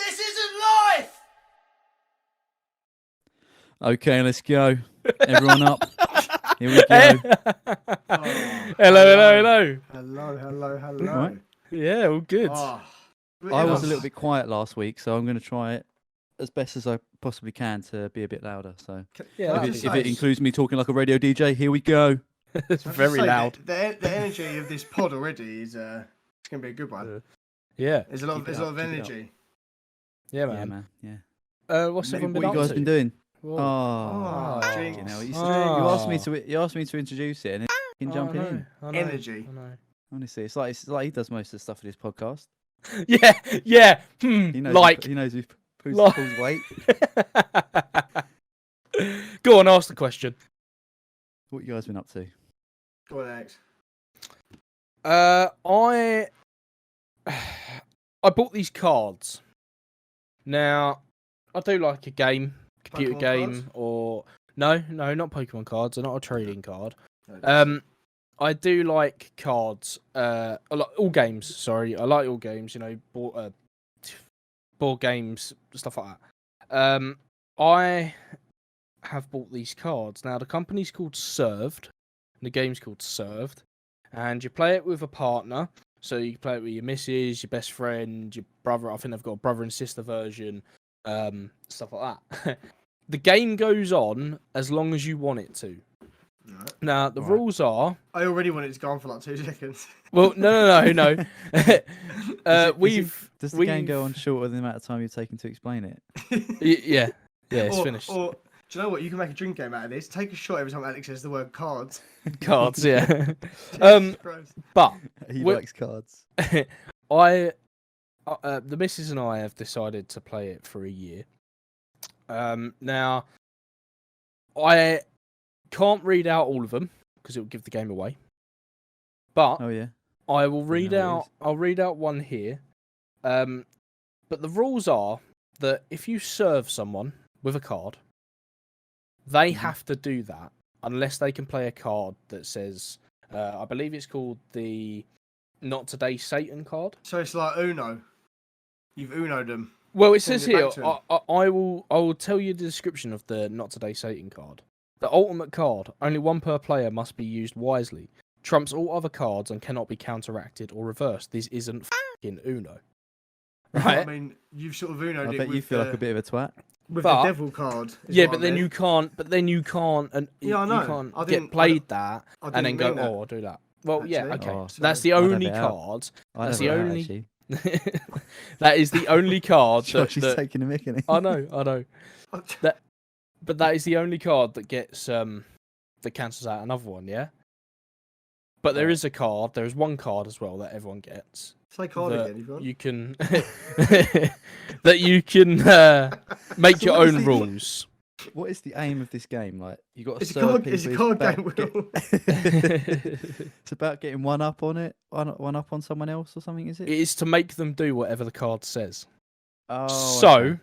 This isn't life! Okay, let's go. Everyone up. Here we go. Hello. Hello. Right. Yeah, all good. Oh, I was a little bit quiet last week, so I'm going to try it as best as I possibly can to be a bit louder. So Yeah, if it includes me talking like a radio DJ, here we go. It's very loud. The energy of this pod already is it's gonna be a good one. Yeah. There's a lot of energy. Yeah, Yeah, man. man. Yeah. What's everyone What been you up guys to? been doing? Oh, fucking jinx. hell. You Oh. asked me to introduce it, and then jumping in. I know. Energy. I know. Honestly, it's like he does most of the stuff in his podcast. Yeah. He knows Like. he knows who pulls Like- weight. Go on, ask the question. What you guys been up to? Go on, Alex. I bought these cards. Now, I do like a game, computer Pokemon game, cards? or no, not Pokemon cards. They're not a trading card. I do like cards. I like all games. Sorry, I like all games. You know, board games, stuff like that. I have bought these cards. Now, the company's called Served. The game's called Served, and you play it with a partner. So you play it with your missus, your best friend, your brother. I think they've got a brother and sister version, stuff like that. The game goes on as long as you want it to. Right. Now the rules are. I already wanted it to go on for like 2 seconds. Well, no. Does the game go on shorter than the amount of time you're taking to explain it? Yeah, it's finished. Or do you know what? You can make a drink game out of this. Take a shot every time Alex says the word cards. Cards, yeah. Jesus Christ. But He Well- likes cards. the missus and I have decided to play it for a year. Now, I can't read out all of them because it will give the game away. But Oh yeah. I will read know what it out. is. I'll read out one here. But the rules are that if you serve someone with a card, they Mhm. have to do that unless they can play a card that says, I believe it's called the Not Today Satan card. So it's like Uno. You've Uno'd them. Well, it Send says it here. back to him. I will tell you the description of the Not Today Satan card. The ultimate card, only one per player, must be used wisely. Trumps all other cards and cannot be counteracted or reversed. This isn't fucking Uno, right? I mean, you've sort of Uno'd I it bet with you feel like a bit of a twat. with But- the devil card. is Yeah, what but I then mean. you can't. But then you can't, and Yeah, I know. you can't I get didn't- played that I and then didn't go, mean that. oh, I'll do that. Well, yeah, Actually. okay. Oh, So that's the I'd have only it out. card. I That's don't the know, only- actually. That is the only card Josh is that taking a mick, isn't he? I know. But that is the only card that gets that cancels out another one, yeah. But there Right. is a card. There is one card as well that everyone gets. Say card that again, if you want. You can that you can make So your what is own the- rules. What is the aim of this game? Like, you got to It's a serve card. people. It's a card game. Will. It's about getting one up on it, one up on someone else or something. Is It it? is to make them do whatever the card says. Oh, So, okay.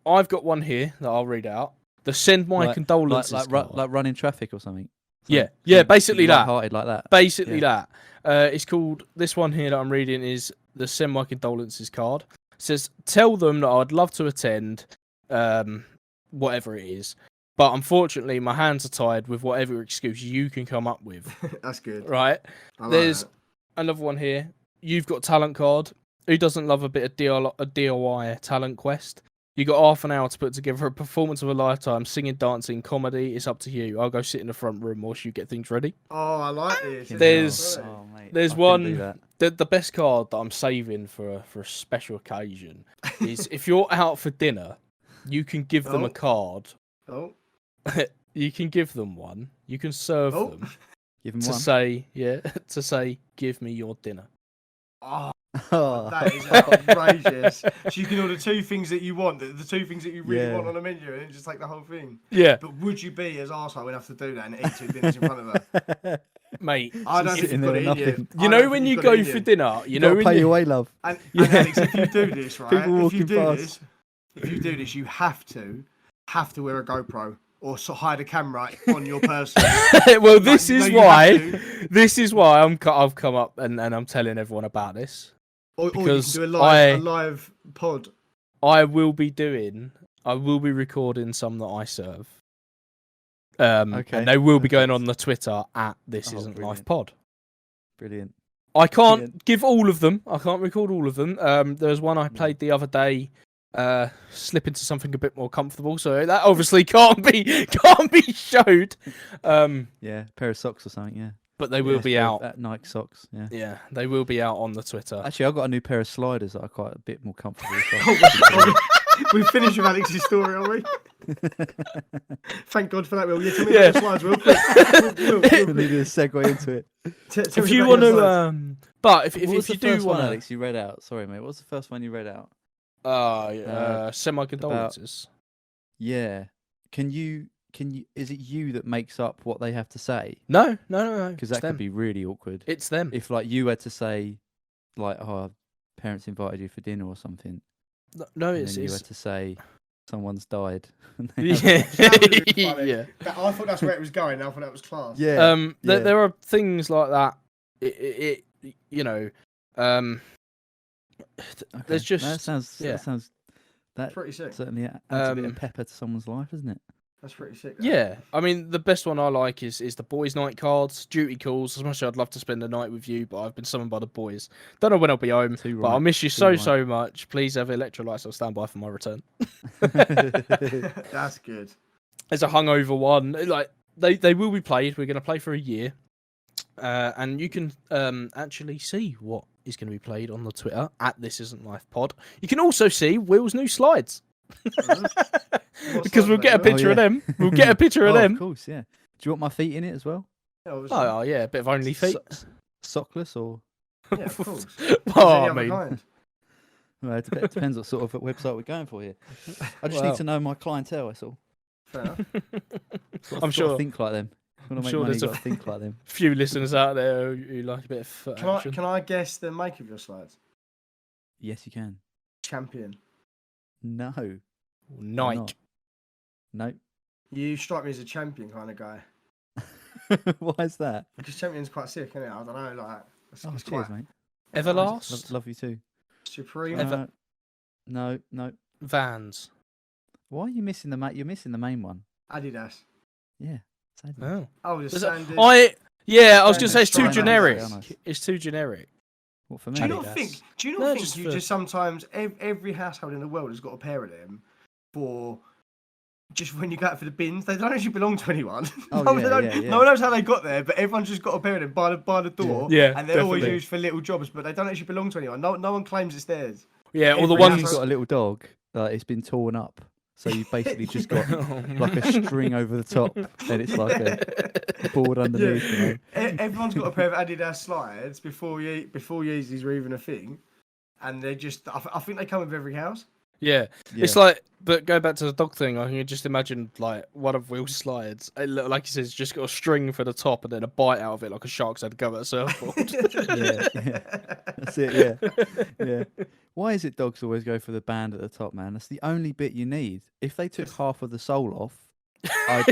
I've got one here that I'll read out. The send my Like- condolences like card. running traffic or something. Yeah, Something basically that. light-hearted like that. Basically Yeah. that. It's called, this one here that I'm reading is the send my condolences card. It says, tell them that I'd love to attend, whatever it is. But unfortunately, my hands are tied with whatever excuse you can come up with. That's good. Right? I like There's that. another one here. You've got talent card. Who doesn't love a bit of DIY talent quest? You got half an hour to put together a performance of a lifetime, singing, dancing, comedy. It's up to you. I'll go sit in the front room whilst you get things ready. Oh, I like this. There's- Really? Oh, mate, there's I couldn't do one- that. The best card that I'm saving for a special occasion is if you're out for dinner, you can give them Oh. a card. Oh, You can give them one. You can serve Oh. them Give him to one. say, to say, give me your dinner. oh, Oh. that is outrageous. So you can order 2 things that you want, the 2 things that you really Yeah. want on a menu, and just take the whole thing. Yeah, But would you be as arsehole enough to do that and eat 2 dinners in front of her? mate. I don't Sitting think you've there got it with in you. nothing. I You don't know when think you you've got go it in for you. dinner, You you know gotta when pay you... your way, love. And Yeah. Alex, if you do this, right? People If you walking do past. this, you have to wear a GoPro or hide a camera on your person. well, this Like, is no, you have why. to. This is why I've come up and I'm telling everyone about this. Or you can Because do a I- live pod. I will be recording some that I serve. Okay, And they will be going perfect. on the Twitter at This Oh, Isn't Life brilliant. Pod. Brilliant. I can't Brilliant. give all of them. I can't record all of them. There's one I played the other day. Slip into something a bit more comfortable, so that obviously can't be showed. Yeah, pair of socks or something. Yeah. But they will Nice be pair of out. that Nike socks. Yeah. Yeah, they will be out on the Twitter. Actually, I've got a new pair of sliders that are quite a bit more comfortable. We finished with Alex's story, are we? Thank God for that, Will. Yeah, tell me Yeah. about the slides real quick. Will, We needed a segue into it. tell If us you about want your to, slides. but if What was you the first do one, want Alex, you read out? Sorry, mate. What's the first one you read out? semi condolences. Yeah. Can you? Is it you that makes up what they have to say? No. Because It's that could them. be really awkward. It's them. If like you had to say, like, "Oh, parents invited you for dinner" or something, No, and it's then you had to say, "Someone's died." and they have yeah, That would have been funny. yeah. I thought that's where it was going. I thought that was class. Yeah. Yeah. There are things like that. It you know, Okay. there's just that sounds yeah. that Pretty sick. certainly adds a bit of pepper to someone's life, isn't it? That's pretty sick. That. Yeah, I mean the best one I like is the boys' night cards, duty calls. As much as I'd love to spend the night with you, but I've been summoned by the boys. Don't know when I'll be home, Too but I'll right, miss you too so right. much. Please have electrolytes on standby for my return. That's good. There's a hungover one. Like they will be played. We're going to play for a year, and you can actually see what is going to be played on the Twitter at This Isn't Life Pod. You can also see Will's new slides. Because we'll get a picture of them. We'll get a picture of them. Of course, yeah. Do you want my feet in it as well? Oh yeah, a bit of only feet. Sockless or? Yeah, of course. Oh, I mean, Well, it depends what sort of website we're going for here. I just Well. need to know my clientele. That's all. Fair enough. I'm sure. Think like them. Want to make sure money, there's got a- to think like them. Few listeners out there who like a bit of foot action. Can I guess the make of your slides? Yes, you can. Champion. No. Nike. Not. Nope. You strike me as a champion kind of guy. Why is that? Because champion's quite sick, isn't it? I don't know, like it's, Oh, it's cheers, quite mate. Everlast. Love you too. supreme. No. Vans. Why are you missing the You're missing the main one. Adidas. Yeah. It's Adidas. Oh. Oh, the There's standard. I was gonna say it's too Standard generic. stripes. It's too generic. What for me? Do you not Adidas. think? Do you not No, think just you for- just sometimes every household in the world has got a pair of them for just when you go out for the bins? They don't actually belong to anyone. Oh, no, yeah, yeah. no one knows how they got there, but everyone's just got a pair of them by the door. Yeah, and they're always definitely. used for little jobs, but they don't actually belong to anyone. No one claims it's theirs. Yeah, all the Every Once ones. you've got a little dog, it's been torn up. So you've basically just got like a string over the top, and it's like a board underneath. You know? Everyone's got a pair of Adidas slides before Yeezys were even a thing, and they just I think they come with every house. Yeah. It's like, but go back to the dog thing. I can just imagine like one of Will's slides. Like he says, just got a string for the top and then a bite out of it, like a shark's had to go at a surfboard. yeah. That's it. Yeah. Why is it dogs always go for the band at the top, man? That's the only bit you need. If they took half of the sole off,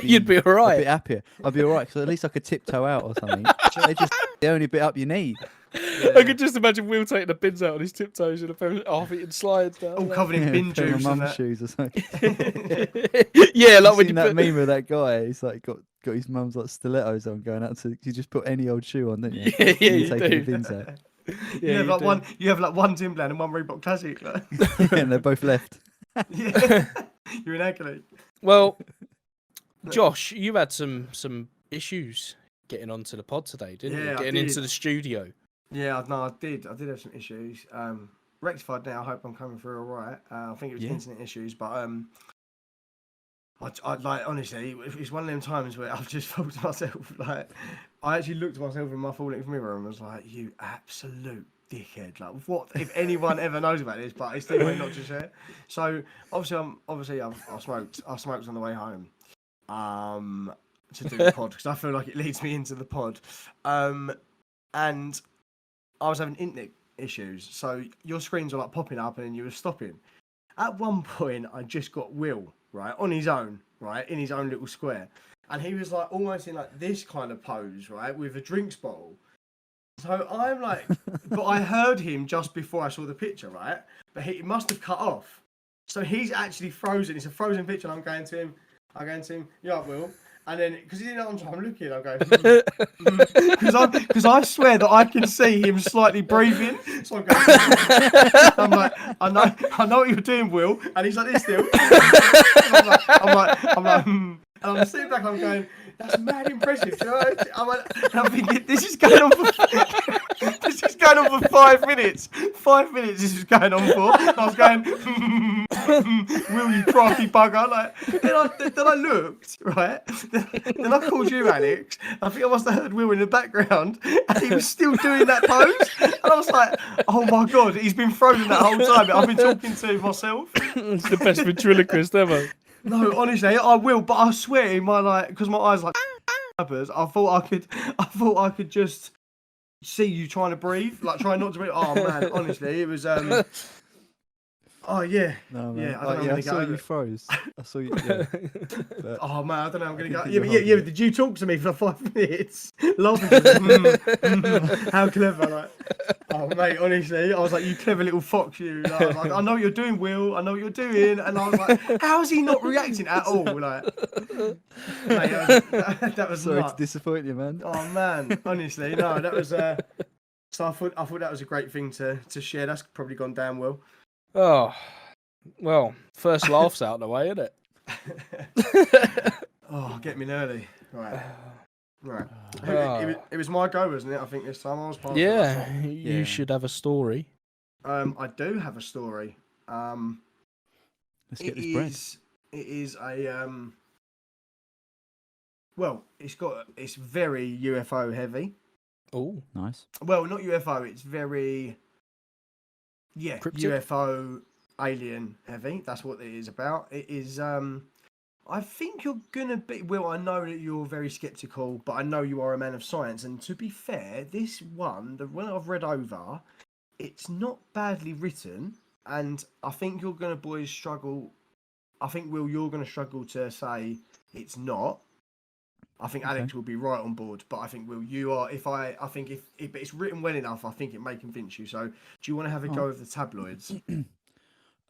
You'd be a alright. bit happier. I'd be alright, because at least I could tiptoe out or something. They just the only bit up you need. I could just imagine Will taking the bins out on his tiptoes and a pair of half-eaten slides down. All covered in bin pair of juice and mum's that. shoes or something. Yeah, like You when seen you that put... meme of that guy? He's like got his mum's like stilettos on, going out to. You just put any old shoe on, don't you? Yeah, And you taking do. the bins out. Yeah, You have like one Timberland and one Reebok Classic. Like. And they're both left. Yeah. You're an athlete. Well, Josh, you had some issues getting onto the pod today, didn't you? Yeah, I Getting did. into the studio. Yeah, no, I did have some issues. Rectified now. I hope I'm coming through all right. I think it was internet issues, but I like honestly, it's one of them times where I've just thought to myself, like, I actually looked at myself in my full-length mirror and was like, "You absolute dickhead!" Like, what if anyone ever knows about this? But it's still not to share. So obviously I smoked on the way home, to do the pod because I feel like it leads me into the pod, and I was having internet issues, so your screens were like popping up and you were stopping. At one point, I just got Will, right, on his own, right, in his own little square. And he was like almost in like this kind of pose, right, with a drinks bottle. So I'm like, but I heard him just before I saw the picture, right? But he must have cut off. So he's actually frozen. It's a frozen picture. And I'm going to him. Yeah, Will. And then, because he didn't answer, I'm looking. I go, because I swear that I can see him slightly breathing. So I'm going, I'm like, I know what you're doing, Will. And he's like this still. I'm like, and I'm sitting back. I'm going, that's mad impressive. You know? I'm thinking, this is going on for 5 minutes. 5 minutes this is going on for. And I was going, Will, you crafty bugger. Like, then I looked, right? Then I called you, Alex. I think I must have heard Will in the background, and he was still doing that pose. And I was like, oh my God, he's been frozen that whole time. I've been talking to myself. It's the best ventriloquist ever. No, honestly, I will, but I swear in my because my eyes like I thought I could just see you trying to breathe, like trying not to breathe. Oh man, honestly, it was oh yeah, No, man. yeah. I don't know. I saw you froze. I saw you. Yeah. But Oh man, I don't know. I'm gonna go. think Yeah, you're but yeah. holding Did you talk to me for 5 minutes? Laughing. How clever! Like, oh mate, honestly, I was like, you clever little fox, you. Like, I was like, I know what you're doing, Will. I know what you're doing, and I was like, how is he not reacting at all? Like, mate, that was sorry nuts. to disappoint you, man. Oh man, honestly, no, that was. So I thought that was a great thing to share. That's probably gone down well. Oh, well, first laughs out of the way, isn't it? Oh, get me early. Right. Oh. It was my go, wasn't it? I think this time I was part of Yeah, it. you Yeah. should have a story. I do have a story. Let's get this bread. It is a well, it's very UFO heavy. Oh, Nice. Well, not UFO. It's very Cryptic? UFO alien heavy. That's what it is about. It is. I think you're gonna be. Well, I know that you're very skeptical, but I know you are a man of science. And to be fair, this one, the one I've read over, it's not badly written, and I think you're gonna boys struggle. I think Will, you're gonna struggle to say it's not. I think Okay. Alex will be right on board, but I think Will, you are. I think if it's written well enough, I think it may convince you. So, do you want to have a go of the tabloids?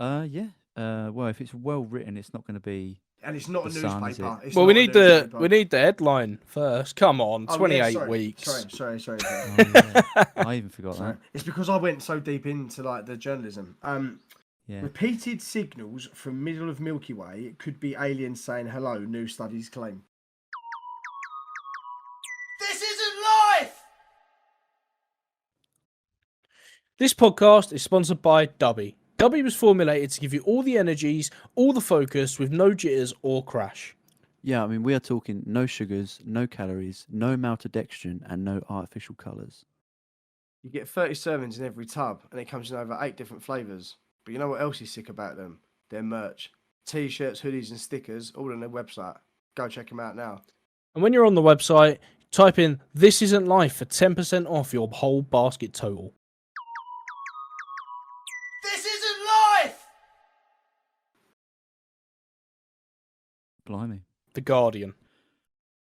Yeah. Well, if it's well written, it's not going to be. And it's not a The Sun, is newspaper. it? It's well, not we a need the newspaper. headline first. Come on, Oh, 28 sorry, weeks. Sorry. Oh, yeah. I even forgot Sorry. that. It's because I went so deep into like the journalism. Yeah. Repeated signals from middle of Milky Way could be aliens saying hello. New studies claim. This isn't life. This podcast is sponsored by Dubby. Dubby was formulated to give you all the energies, all the focus, with no jitters or crash. Yeah, I mean, we are talking no sugars, no calories, no maltodextrin, and no artificial colours. You get 30 servings in every tub, and it comes in over 8 different flavours. But you know what else is sick about them? Their merch. T-shirts, hoodies and stickers, all on their website. Go check them out now. And when you're on the website, type in "This Isn't Life" for 10% off your whole basket total. This isn't life! Blimey. The Guardian.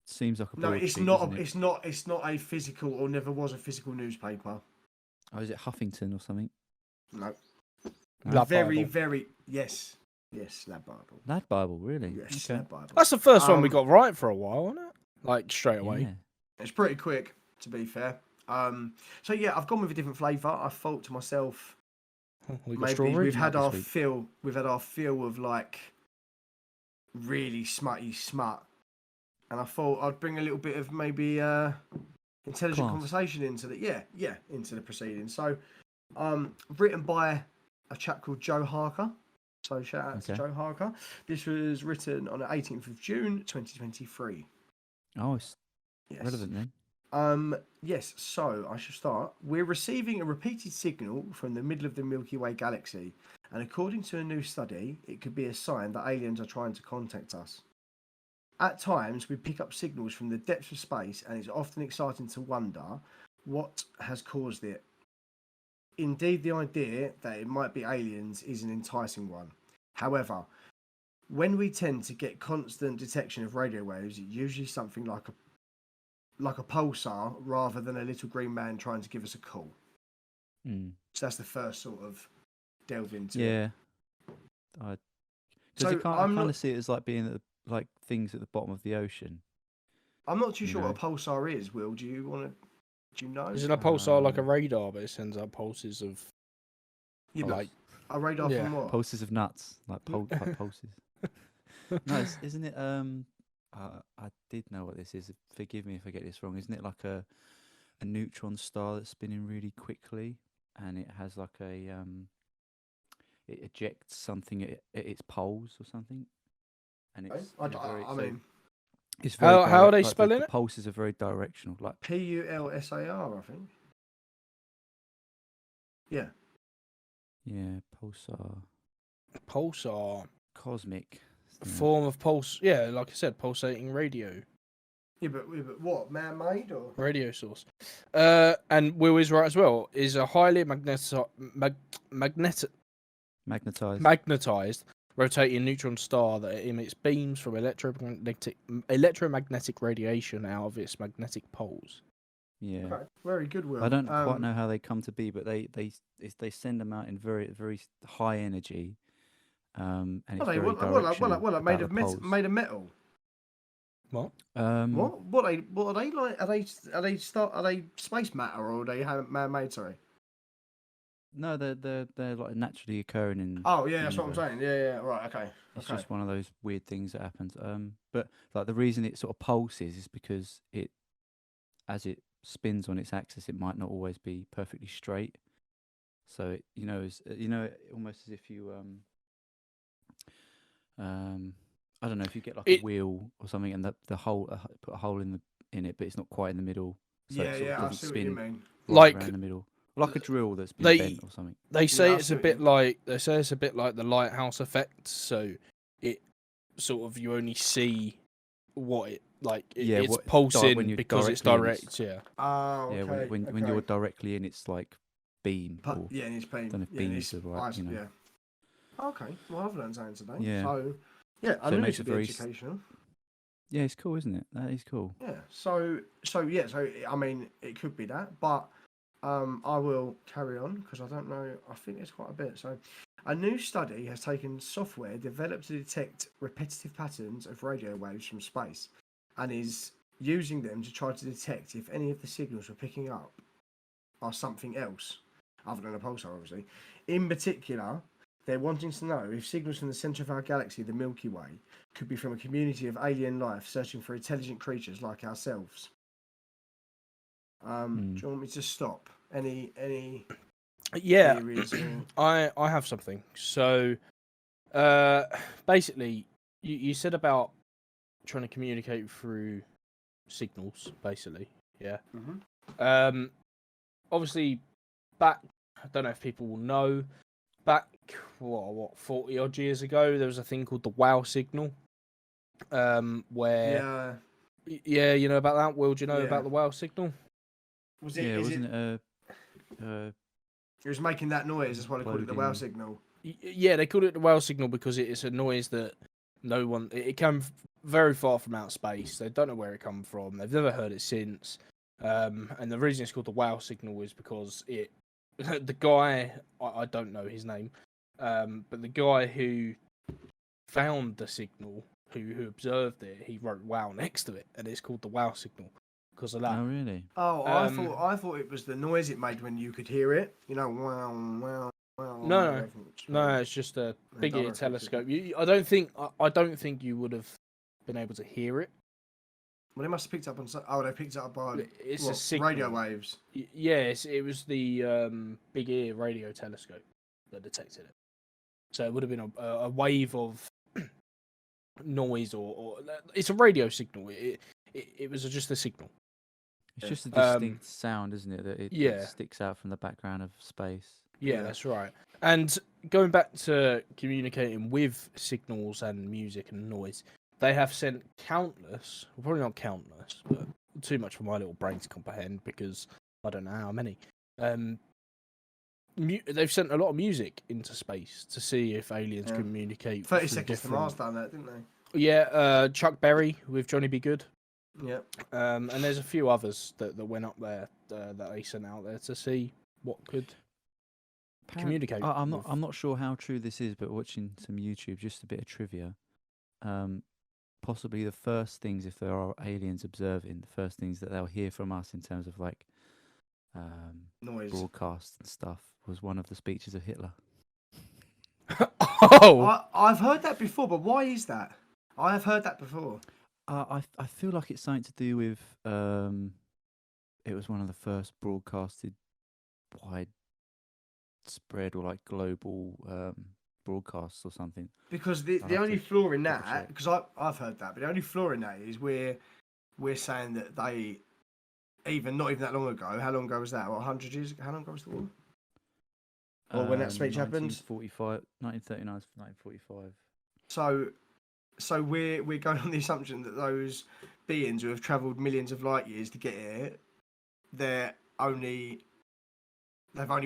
Seems like a No, broadsheet, it's not. doesn't it? It's not a physical, or never was a physical newspaper. Oh, is it Huffington or something? No. Lab Very, Bible. very yes, Lab Bible. Lad Bible, really? Yes, Okay. Lab Bible. That's the first one we Um, got right for a while, wasn't it? Like straight away. Yeah. It's pretty quick, to be fair. So yeah, I've gone with a different flavour. I thought to myself, We got maybe strawberry. we've had this our week. fill. We've had our fill of like really smutty smut, and I thought I'd bring a little bit of maybe intelligent Class. conversation into into the proceedings. So, written by a chap called Joe Harker. So shout out to Okay. Joe Harker. This was written on the 18th of June, 2023. Oh, it's Yes. relevant then. Yes, so I should start. We're receiving a repeated signal from the middle of the Milky Way galaxy, and according to a new study, it could be a sign that aliens are trying to contact us. At times, we pick up signals from the depths of space, and it's often exciting to wonder what has caused it. Indeed, the idea that it might be aliens is an enticing one. However, when we tend to get constant detection of radio waves, it's usually something like a pulsar rather than a little green man trying to give us a call. Mm. So that's the first sort of delve into it. Yeah. Because So I I'm kind not. of see it as like being like things at the bottom of the ocean. I'm not too You sure know? what a pulsar is. Will, do you want to? Do you know? Isn't a pulsar like a Um, radar, but it sends out pulses of Yeah, but like a radar yeah. from what? Pulses of nuts, like like pulses. No, isn't it? I did know what this is. Forgive me if I get this wrong. Isn't it like a neutron star that's spinning really quickly, and it has like it ejects something at its poles or something, and it's in a very I mean, it's very How are direct. they Like spelling the it? pulses are very directional. Like pulsar, I think. Yeah. yeah, pulsar, Pulsar, cosmic. a Yeah, form of pulse. Yeah, like I said, pulsating Yeah, but what? Man-made or? radio source. And Will is right as well. Is a highly magnetized. magnetized rotating neutron star that emits beams from electromagnetic radiation out of its magnetic poles. Yeah. Okay, very good, Will. I don't quite know how they come to be, but they send them out in very high energy, and What it's are they? very directional What? about the poles. Made of metal. What? What? What are they? What are they like? Are they space matter or are they man-made? Sorry. No, they're like naturally occurring in Oh yeah, the that's what I'm universe. saying. Yeah. Right. Okay. It's Okay. just one of those weird things that happens. But like the reason it sort of pulses is because as it spins on its axis, it might not always be perfectly straight. So it, almost as if you I don't know if you get like a It wheel or something, and the hole put a hole in it, but it's not quite in the middle, so it sort of Yeah. I doesn't see what you spin mean. right like around the middle, like a drill that's been they bent or something. they Yeah, say I it's see a what you bit mean. like the lighthouse effect. So it sort of you only see what it like. Yeah, It's when pulsing you're because it's directly in, it's direct. Yeah. Oh, yeah okay. when you're directly in, it's like beam or Yeah, and it's I pain. don't know if Yeah, and beams it's are right, yeah. Okay. Well, I've learned something today. Yeah, So, yeah, I so it knew makes this it would be very educational. yeah, it's cool, isn't it? That is cool. Yeah. So I mean, it could be that, but I will carry on because I don't know. I think it's quite a bit. So, a new study has taken software developed to detect repetitive patterns of radio waves from space, and is using them to try to detect if any of the signals we're picking up are something else other than a pulsar, obviously. In particular, they're wanting to know if signals from the centre of our galaxy, the Milky Way, could be from a community of alien life searching for intelligent creatures like ourselves. Do you want me to stop? Any Yeah. theories or? I have something. So, basically, you said about trying to communicate through signals, basically. Yeah. Mhm. Obviously, back. I don't know if people will know. Back, what 40 odd years ago, there was a thing called the WOW signal. Where, Yeah. yeah, you know about that. Will, do you know Yeah. about the WOW signal? Was it? Yeah, Is it? wasn't it a It was making that noise. That's why they called it the WOW exploding? signal. Yeah, they called it the WOW signal because it's a noise that no one. It came very far from outer space. They don't know where it come from. They've never heard it since. And the reason it's called the WOW signal is because it. The guy, I don't know his name, but the guy who found the signal, who observed it, he wrote "wow" next to it, and it's called the WOW signal because of that. Oh, really? Oh, Um, I thought it was the noise it made when you could hear it. You know, wow, wow, wow. no, Everything was no, it's just a and big ear directly to- telescope. I don't think you would have been able to hear it. Well, they must have picked it up on. Oh, they picked it up by It's a what, signal. radio waves. Yes, it was the big ear radio telescope that detected it. So it would have been a wave of noise, or it's a radio signal. It was just a signal. It's just a Um, distinct sound, isn't it? That yeah. sticks out from the background of space. Yeah, that's right. And going back to communicating with signals and music and noise, they have sent countless, well, probably not countless, but too much for my little brain to comprehend because I don't know how many. They've sent a lot of music into space to see if aliens Yeah. communicate. 30 through Seconds to different... Mars done that, didn't they? Yeah, Chuck Berry with Johnny B. Good. Yeah. And there's a few others that went up there that they sent out there to see what could communicate. I'm not sure how true this is, but watching some YouTube, just a bit of trivia. Possibly the first things, if there are aliens observing, the first things that they'll hear from us in terms of like Noise. broadcasts and stuff was one of the speeches of Hitler. Oh, I've heard that before, but why is that? I have heard that before. I feel like it's something to do with it was one of the first broadcasted widespread or like global broadcasts or something. Because the have only to flaw in double that, check. because I've heard that, but the only flaw in that is we're saying that they not even that long ago. How long ago was that? What, 100 years? How long ago was the war? Or when that speech happened? 1939 to 1945. So we're going on the assumption that those beings who have travelled millions of light years to get here, they've only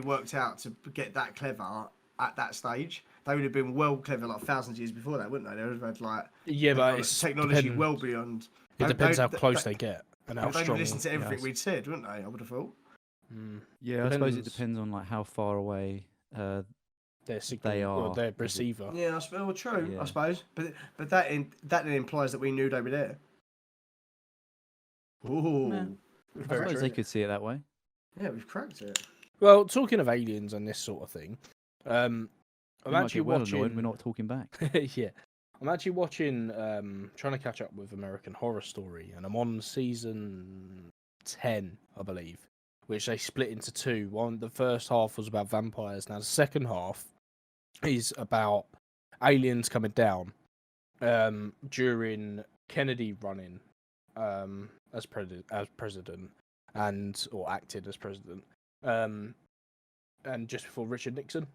worked out to get that clever at that stage. They would have been well clever like thousands of years before that, wouldn't they? They would have had like but it's technology well beyond. It depends how close they get and how They'd strong. listen to everything we'd said, wouldn't they? I would have thought. Yeah, I suppose it depends on like how far away their signal they or are. their receiver. Yeah, well, true, Yeah. I suppose. But that then implies that we knew they were there. Ooh, Nah. I suppose they could see it that way. Yeah, we've cracked it. Well, talking of aliens and this sort of thing, I'm We might actually get well watching. annoyed we're not talking back. Yeah, I'm actually watching. Trying to catch up with American Horror Story, and I'm on season 10, I believe, which they split into two. The first half was about vampires. Now the second half is about aliens coming down during Kennedy running as president or acted as president, and just before Richard Nixon.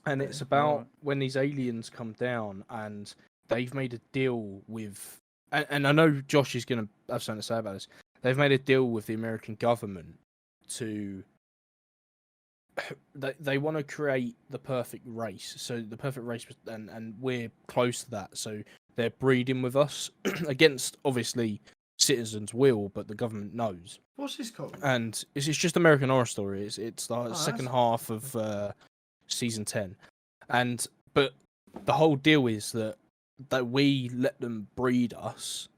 And it's about when these aliens come down and they've made a deal with, and I know Josh is going to have something to say about this. They've made a deal with the American government to. They want to create the perfect race. So the perfect race, and we're close to that. So they're breeding with us against, obviously, citizens' will, but the government knows. What's this called? And it's just American Horror Story. It's the second half of season 10, but the whole deal is that we let them breed us,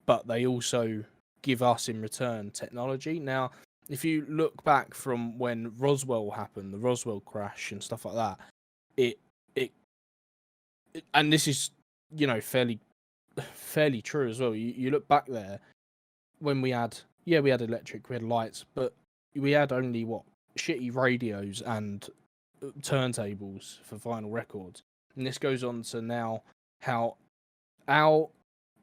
but they also give us in return technology. Now, if you look back from when Roswell happened, the Roswell crash and stuff like that, it and this is fairly true as well. You look back there when we had electric, we had lights, but we had only shitty radios and turntables for vinyl records. And this goes on to now how our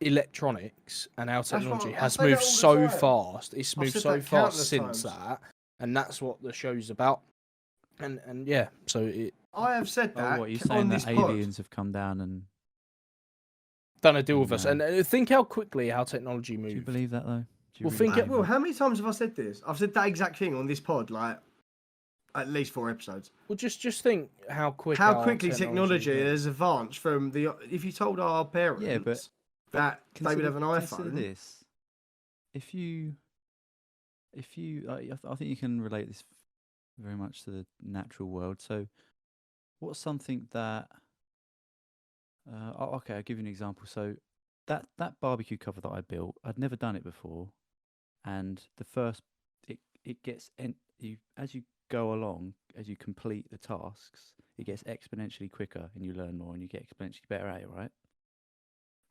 electronics and our technology has moved so fast. It's moved so fast since that, and that's what the show's about. And yeah, so it. I have said that. What are you saying, that aliens have come down and done a deal with us? And think how quickly our technology moves. Do you believe that though? Well, how many times have I said this? I've said that exact thing on this pod, like at least 4 episodes. Well, just think how quickly technology has advanced from the. If you told our parents that they would have an iPhone. Consider this. If you, I think you can relate this very much to the natural world. So, what's something that? Okay, I'll give you an example. So, that barbecue cover that I built, I'd never done it before, and the first it gets as you go along, as you complete the tasks, it gets exponentially quicker, and you learn more, and you get exponentially better at it, right?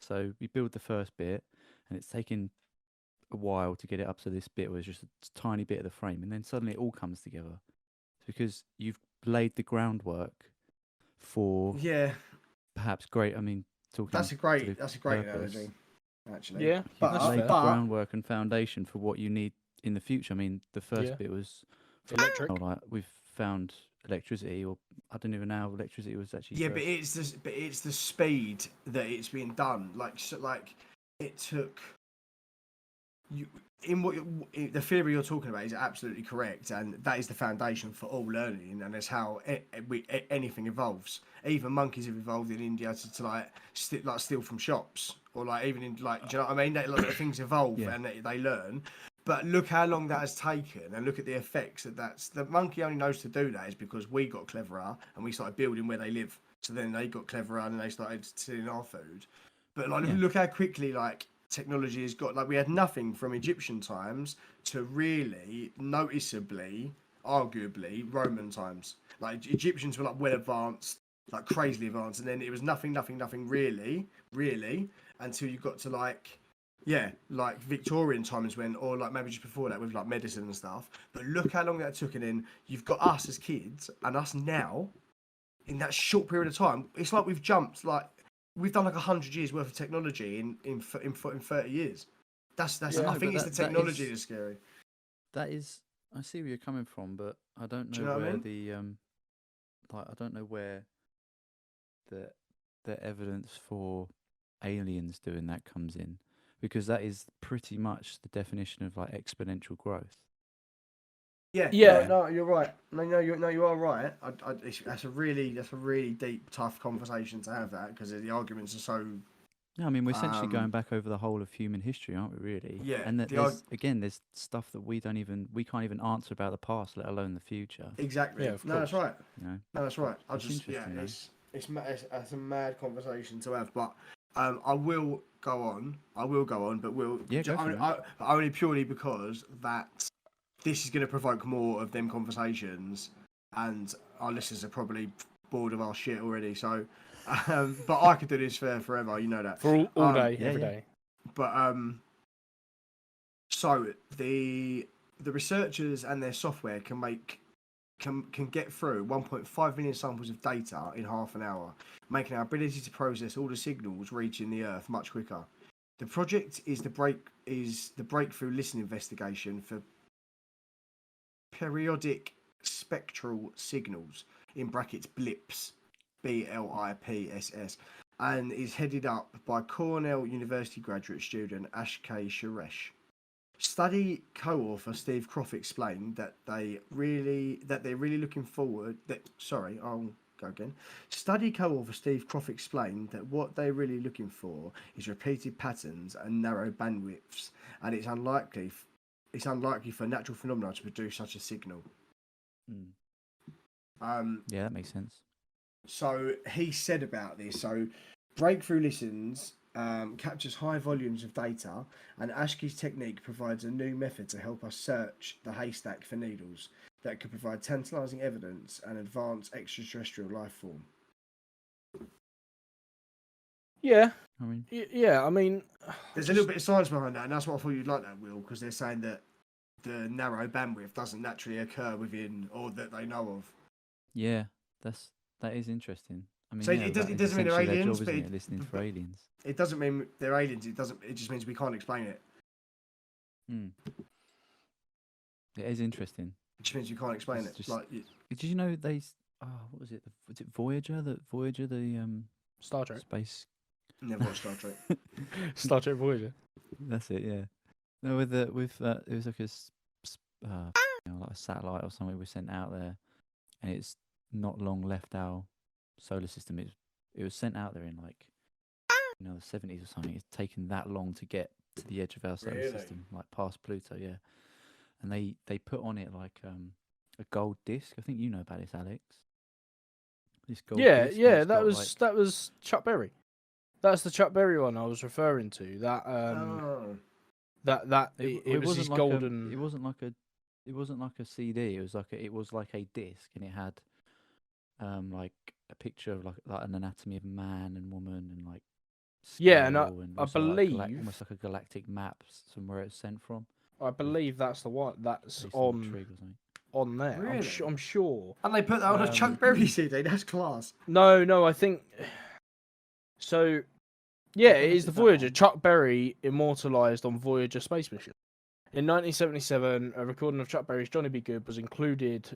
So we build the first bit, and it's taken a while to get it up to this bit where it's just a tiny bit of the frame, and then suddenly it all comes together. It's because you've laid the groundwork for perhaps great. I mean, that's a great analogy, actually. Yeah, but laid the groundwork and foundation for what you need in the future. I mean, the first bit was electric. Like we've found electricity, or I don't even know how electricity was actually. Yeah, first. but it's the speed that it's being done. Like it took you the theory you're talking about is absolutely correct, and that is the foundation for all learning, and that's how anything evolves. Even monkeys have evolved in India to steal from shops, or like even in do you know what I mean? Things evolve and they learn. But look how long that has taken, and look at the effects that's. The monkey only knows to do that is because we got cleverer and we started building where they live. So then they got cleverer and they started stealing our food. But like, Yeah. look how quickly like technology has got. Like we had nothing from Egyptian times to really noticeably, arguably Roman times. Like Egyptians were like well advanced, like crazily advanced, and then it was nothing really, until you got to like. Yeah, like Victorian times when, or like maybe just before that with like medicine and stuff. But look how long that took, and then you've got us as kids and us now in that short period of time. It's like we've jumped, like we've done like 100 years worth of technology in 30 years. That's. Yeah, I think it's the technology that's scary. That is, I see where you're coming from, but I don't know, Do you know what I where mean? the like I don't know where the evidence for aliens doing that comes in, because that is pretty much the definition of like exponential growth. Yeah, Yeah. No, you're right. You are right. That's a really deep, tough conversation to have that because the arguments are so. No, I mean, we're essentially going back over the whole of human history, aren't we? Really? Yeah, And that there's stuff that we can't even answer about the past, let alone the future. Exactly. Yeah, of No, that's course. right. You know? No, that's right. It's interesting, though. It's a mad conversation to have, but I will go on, but only purely because that this is going to provoke more of them conversations, and our listeners are probably bored of our shit already. So, but I could do this for forever, you know that. For all day, yeah, every yeah. day. But so the researchers and their software can get through 1.5 million samples of data in half an hour, making our ability to process all the signals reaching the Earth much quicker. The project is the breakthrough listen investigation for periodic spectral signals in brackets blips, BLIPSS, and is headed up by Cornell University graduate student Ash K. Suresh. Study co-author Steve Croft explained that they're really looking forward. I'll go again. Study co-author Steve Croft explained that what they're really looking for is repeated patterns and narrow bandwidths, and it's unlikely for natural phenomena to produce such a signal. Yeah, that makes sense. So he said about this. So breakthrough listens captures high volumes of data, and Ashke's technique provides a new method to help us search the haystack for needles that could provide tantalising evidence and advance extraterrestrial life form. Yeah. I mean, Yeah, I mean... There's a little bit of science behind that, and that's what I thought you'd like that, Will, because they're saying that the narrow bandwidth doesn't naturally occur within, or that they know of. yeah, that is interesting. I mean, So yeah, it that is doesn't mean they're essentially their aliens, job, but isn't it? Listening for aliens. It doesn't mean they're aliens. It just means we can't explain it. It is interesting. It just means you can't explain it. Just, Like, did you know what was it? Was it Voyager? The Star Trek. space. never watched Star Trek. Star Trek Voyager. That's it. Yeah. No, it was like like a satellite or something we sent out there, and it's not long left our solar system. It was sent out there in like the 70s or something. It's taken that long to get to the edge of our solar system, like past Pluto. Yeah. And they put on it like a gold disc. I think you know about this, Alex. This gold disc. Yeah, that was Chuck Berry. That's the Chuck Berry one I was referring to. That it was his like golden. It wasn't like a CD. It was like a disc, and it had like a picture of like an anatomy of man and woman and like Yeah, and scale I also, believe almost like a galactic map from where it's sent from. I believe that's the one that's Based on a trig or something. on there. Really? I'm sure. And they put that on a Chuck Berry CD. That's class. No, I think so. Yeah, it is the Voyager. Chuck Berry immortalized on Voyager space mission. In 1977, a recording of Chuck Berry's "Johnny Be Good" was included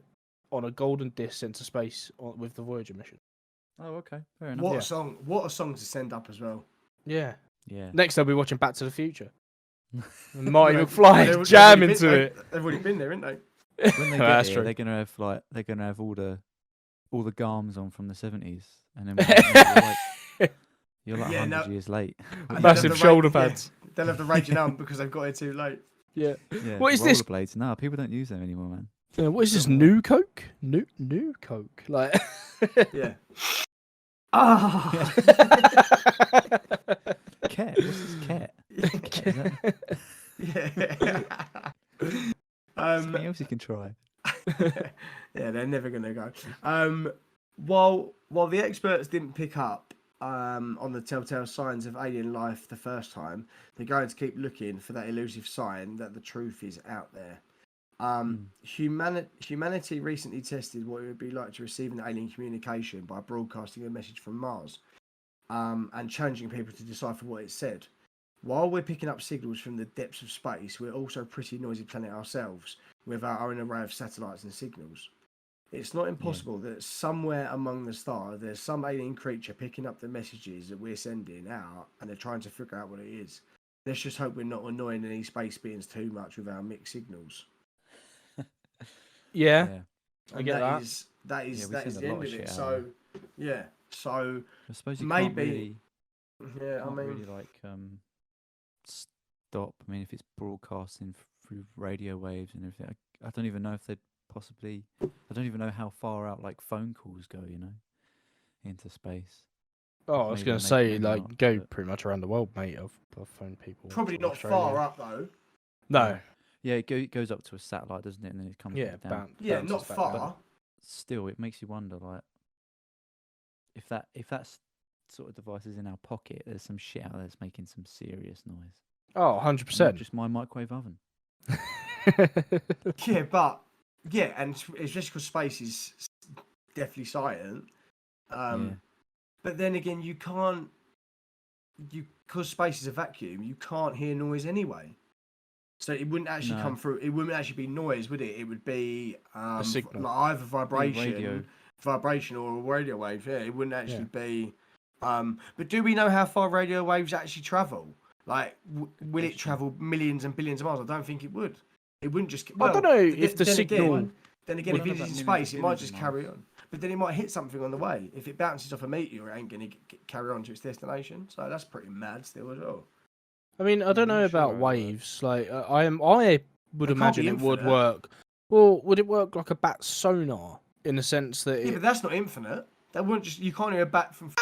on a golden disc sent to space with the Voyager mission. Oh, okay, fair enough. What a song! What a song to send up as well. Yeah. Yeah. Next, they'll be watching Back to the Future. And Marty McFly jam into it. They've already been there, haven't they? When they get here, they're gonna have all the garms on from the 70s, and then you're like 100 years late. Massive shoulder pads. Yeah, they'll have the raging arm because they've got here too late. Yeah. Yeah. What is this? Rollerblades? No, people don't use them anymore, man. What is this? New Coke? New Coke? Like. Yeah. Ah. Cat? What's this cat? Cat, is that Yeah. something else you can try? Yeah, they're never gonna go. While the experts didn't pick up on the telltale signs of alien life the first time, they're going to keep looking for that elusive sign that the truth is out there. Humanity recently tested what it would be like to receive an alien communication by broadcasting a message from Mars, and challenging people to decipher what it said. While we're picking up signals from the depths of space, we're also a pretty noisy planet ourselves, with our own array of satellites and signals. It's not impossible that somewhere among the stars there's some alien creature picking up the messages that we're sending out, and they're trying to figure out what it is. Let's just hope we're not annoying any space beings too much with our mixed signals. Yeah. I And get that. That is we send the a lot end of of shit it. out So yeah, so I suppose you maybe can't yeah, I can't mean really like stop. I mean, if it's broadcasting through radio waves and everything, I don't even know if they'd possibly. I don't even know how far out like phone calls go. Into space. Oh, I was Maybe going make- to say, maybe like, not, go but- pretty much around the world, mate. I've phoned people. probably to not Australia. far up though. No. Yeah, it goes up to a satellite, doesn't it? And then it comes Yeah, back down. Yeah, bounces not back far. down. Still, it makes you wonder, like, if that's sort of device is in our pocket, there's some shit out there that's making some serious noise. Oh, Not 100%. just my microwave oven. Yeah, but yeah, and it's just because space is definitely silent. Yeah. But then again, because space is a vacuum, you can't hear noise anyway. So it wouldn't actually No. come through. It wouldn't actually be noise, would it? It would be signal. like either radio. vibration or a radio wave. Yeah, it wouldn't actually be. But do we know how far radio waves actually travel? Like, will it travel millions and billions of miles? I don't think it would. It wouldn't just. I don't know if the signal. Then again, We if don't know it's in about space, millions it and might billions just of carry on. But then it might hit something on the way. If it bounces off a meteor, it ain't going to carry on to its destination. So that's pretty mad still as well. I mean, I don't I'm know not sure about about that. waves. Like, I would It can't imagine be it would infinite. work. Well, would it work like a bat sonar in the sense that Yeah, it... but that's not infinite. That wouldn't just. You can't hear a bat from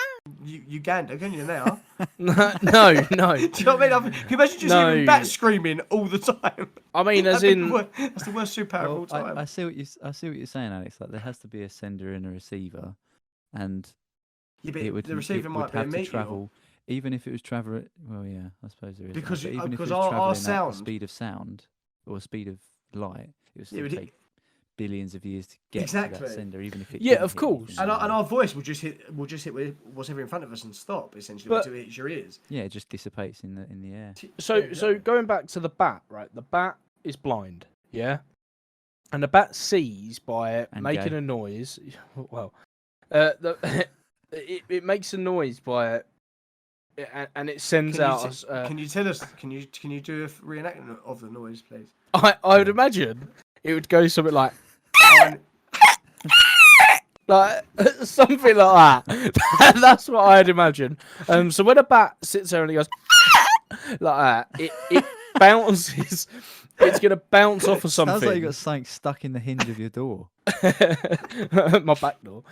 Uganda, can you now? no. Do you know what I mean? Can you imagine just No. hearing bats screaming all the time? I mean, as in... That's the worst superpower of all time. I see what you're saying, Alex. Like, there has to be a sender and a receiver, and Yeah, but it would the receiver it might would be a have to meteor. travel, even if it was travel. Well, yeah, I suppose there is. that, Because but you- even if it because was our traveling at sound- the speed of sound or speed of light, it would Yeah, still but it- take billions of years to get to Exactly. that sender, even if it. Yeah, didn't of hit course. anything. And our voice will just hit whatever in front of us and stop essentially But- until it hits your ears. Yeah, it just dissipates in the air. So going back to the bat, right? The bat is blind, yeah? And the bat sees by it And making gay. a noise. Well, it makes a noise by it, and it sends out us... Can you tell us? Can you do a reenactment of the noise, please? I would imagine it would go something like... Like something like that. That's what I'd imagine. So when a bat sits there and he goes like that, it bounces. It's gonna bounce off of something. Sounds like you got something stuck in the hinge of your door. My back door.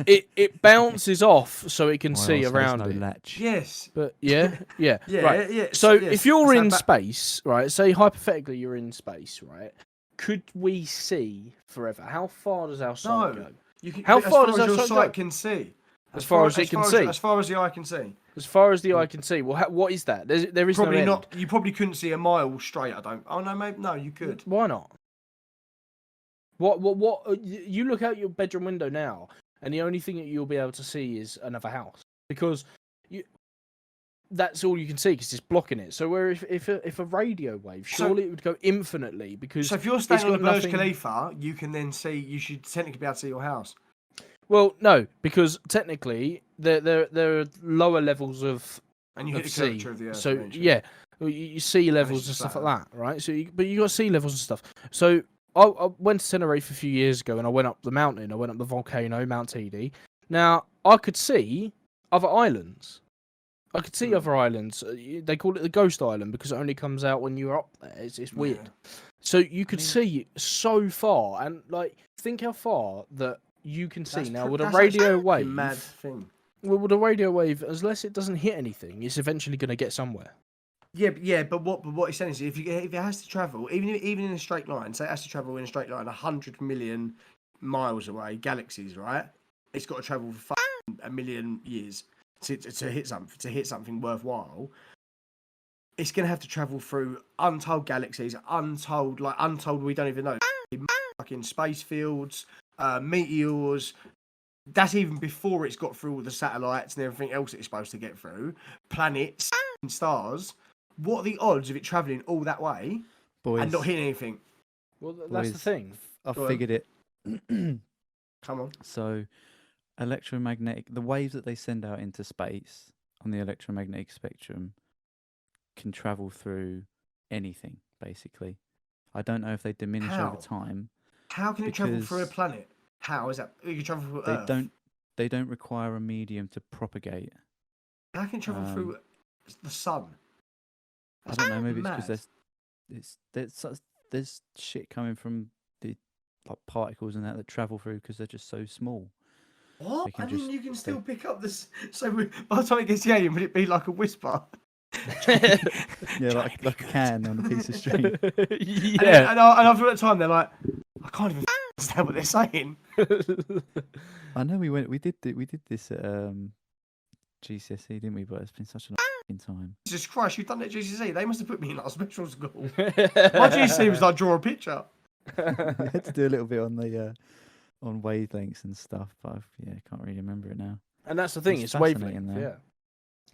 It bounces off so it can My see arse has around no it. latch. Yes. But yeah, right. Yeah. So yes, if you're so in ba- space, right? Say hypothetically you're in space, right? Could we see forever? How far does our sight No. go? you can, How as far far does as our your sight sight go? can see? As far as it can see. As far as the eye can see. As far as the eye can see. Well, what is that? There is Probably no end. not. You probably couldn't see a mile straight. I don't. Oh no, maybe no. You could. Why not? What? You look out your bedroom window now, and the only thing that you'll be able to see is another house because that's all you can see because it's blocking it. So where if a radio wave, surely it would go infinitely because So if you're standing on the got Burj nothing- Khalifa, you can then see. You should technically be able to see your house. Well, no, because technically there are lower levels of And you hit the sea. curvature of the earth. So eventually. yeah, you sea levels and just stuff flat like that, right? So but you got sea levels and stuff. So I went to Tenerife a few years ago and I went up the mountain. I went up the volcano, Mount Teide. Now I could see other islands. I could see other islands. They call it the Ghost Island because it only comes out when you're up there. It's weird. Yeah. So you could see so far, and like think how far that you can see now with a radio wave. Mad thing. Well, with a radio wave, unless it doesn't hit anything, it's eventually going to get somewhere. Yeah, but what he's saying is, if it has to travel, even in a straight line, say it has to travel in a straight line 100 million miles away, galaxies, right? It's got to travel for a million years to hit something worthwhile. It's going to have to travel through untold galaxies, untold we don't even know, fucking space fields, meteors. That's even before it's got through all the satellites and everything else it's supposed to get through, planets and stars. What are the odds of it travelling all that way and not hitting anything? Well, that's the thing. I figured it. Come on. So, the waves that they send out into space on the electromagnetic spectrum can travel through anything, basically. I don't know if they diminish over time. How can it travel through a planet? How is that? You can travel through Earth. They don't require a medium to propagate. How can it travel through the sun? I don't know. Maybe it's because there's shit coming from the particles and that travel through because they're just so small. What? And then you can still pick up this. So by the time it gets to the alien, would it be like a whisper? Yeah, like a can on a piece of string. Yeah. And after that time, they're like, I can't even understand what they're saying. I know we did this at GCSE, didn't we? But it's been such a long time. Jesus Christ, you've done it at GCSE. They must have put me in like special school. My GCSE was like draw a picture. We had to do a little bit on the on wavelengths and stuff, but I can't really remember it now. And that's the thing, it's wavelength. Yeah,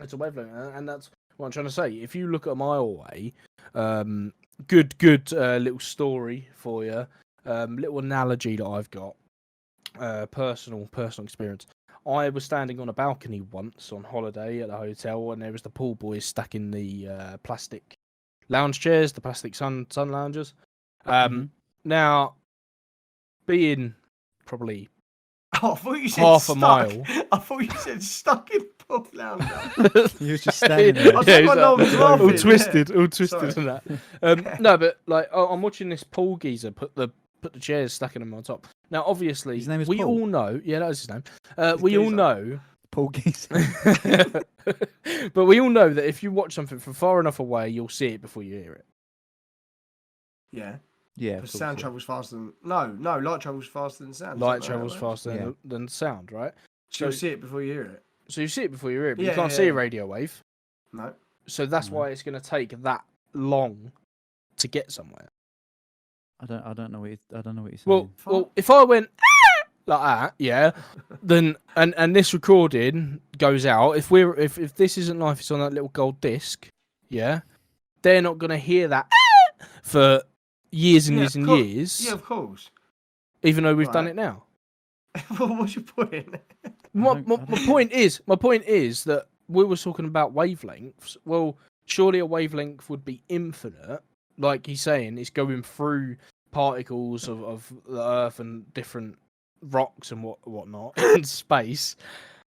it's a wavelength, and that's what I'm trying to say. If you look at a mile away, good little story for you, little analogy that I've got, personal experience. I was standing on a balcony once on holiday at a hotel, and there was the pool boys stacking the plastic lounge chairs, the plastic sun loungers. Now, being probably I thought you said half stuck. a mile. I thought you said stuck in pool lounger. He was just standing there. All twisted Sorry. and that. No, but like I'm watching this pool geezer put the chairs, stacking them on top. Now, obviously, his name is we Paul. all know. Yeah, that was his name. We all know. Paul Geese. But we all know that if you watch something from far enough away, you'll see it before you hear it. Yeah. Yeah. Because sound travels faster than... No, light travels faster than sound. Light travels faster than sound, right? So you'll see it before you hear it. So you see it before you hear it, but you can't see a radio wave. No. So that's why it's going to take that long to get somewhere. I don't know what you're saying. Well, if I went like that, yeah, then and this recording goes out. If This Isn't Life is on that little gold disc, yeah, they're not gonna hear that for years and years and years. Yeah, of course. Even though we've done it now. What's your point? My point is that we were talking about wavelengths. Well, surely a wavelength would be infinite. Like he's saying, it's going through particles of the Earth and different rocks and whatnot in space.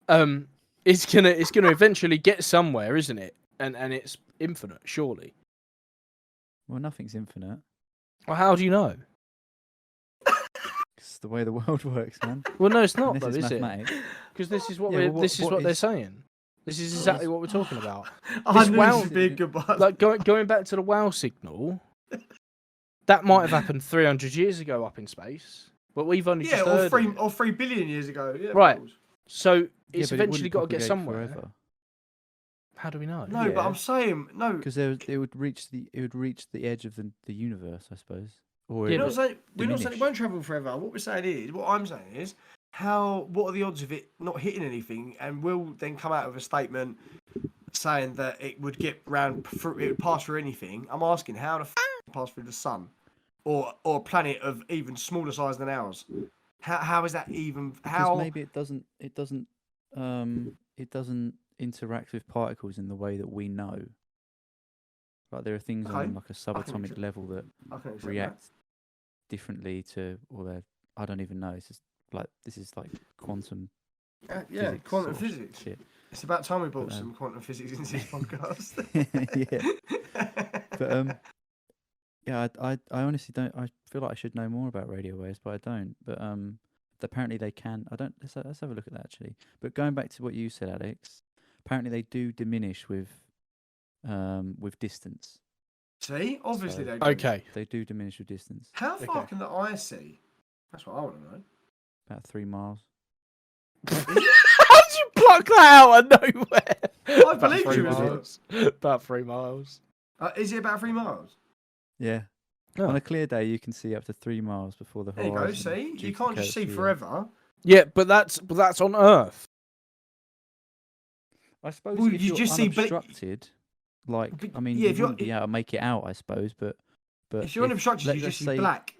It's gonna eventually get somewhere, isn't it? And it's infinite, surely. Well, nothing's infinite. Well, how do you know? It's the way the world works, man. Well, no, it's not, This though, is is it? mathematics. Because this is what what they're saying. This is exactly what we're talking about. I knew this would be a good one. Like going back to the wow signal, that might have happened 300 years ago up in space, but we've only just heard it. or 3 billion years ago. Yeah, right. So it's but it eventually got to get wouldn't somewhere. propagate forever. How do we know? No, but I'm saying no. Because it would reach the edge of the universe, I suppose. Or we're not saying it won't travel forever. What I'm saying is, what are the odds of it not hitting anything? And will then come out with a statement saying that it would get round, it would pass through anything. I'm asking how the pass through the sun, or a planet of even smaller size than ours. How is that even? How? Because maybe it doesn't interact with particles in the way that we know. Like there are things on like a subatomic level that react differently to, I don't even know. It's just like this is like quantum. Quantum physics. Shit. It's about time we brought But, some quantum physics into this podcast. yeah. But yeah, I honestly don't. I feel like I should know more about radio waves, but I don't. But apparently they can. I don't. Let's have a look at that actually. But going back to what you said, Alex, apparently they do diminish with distance. See, obviously So- they do. Okay. They do diminish with distance. How far Okay. can the eye see? That's what I want to know. About 3 miles. How did you pluck that out of nowhere? I About believe 3 you as well. miles. About 3 miles. Is it about 3 miles? Yeah. Oh. On a clear day, you can see up to 3 miles before the There you horizon. go. See, due you to can't just see curvature, forever. Yeah, but that's on Earth. I suppose Well, if you you're just see, but- unobstructed, like But- I mean, yeah, you if you're- wouldn't be able to make it out, I suppose. But If you're unobstructed, you let's just see say- black.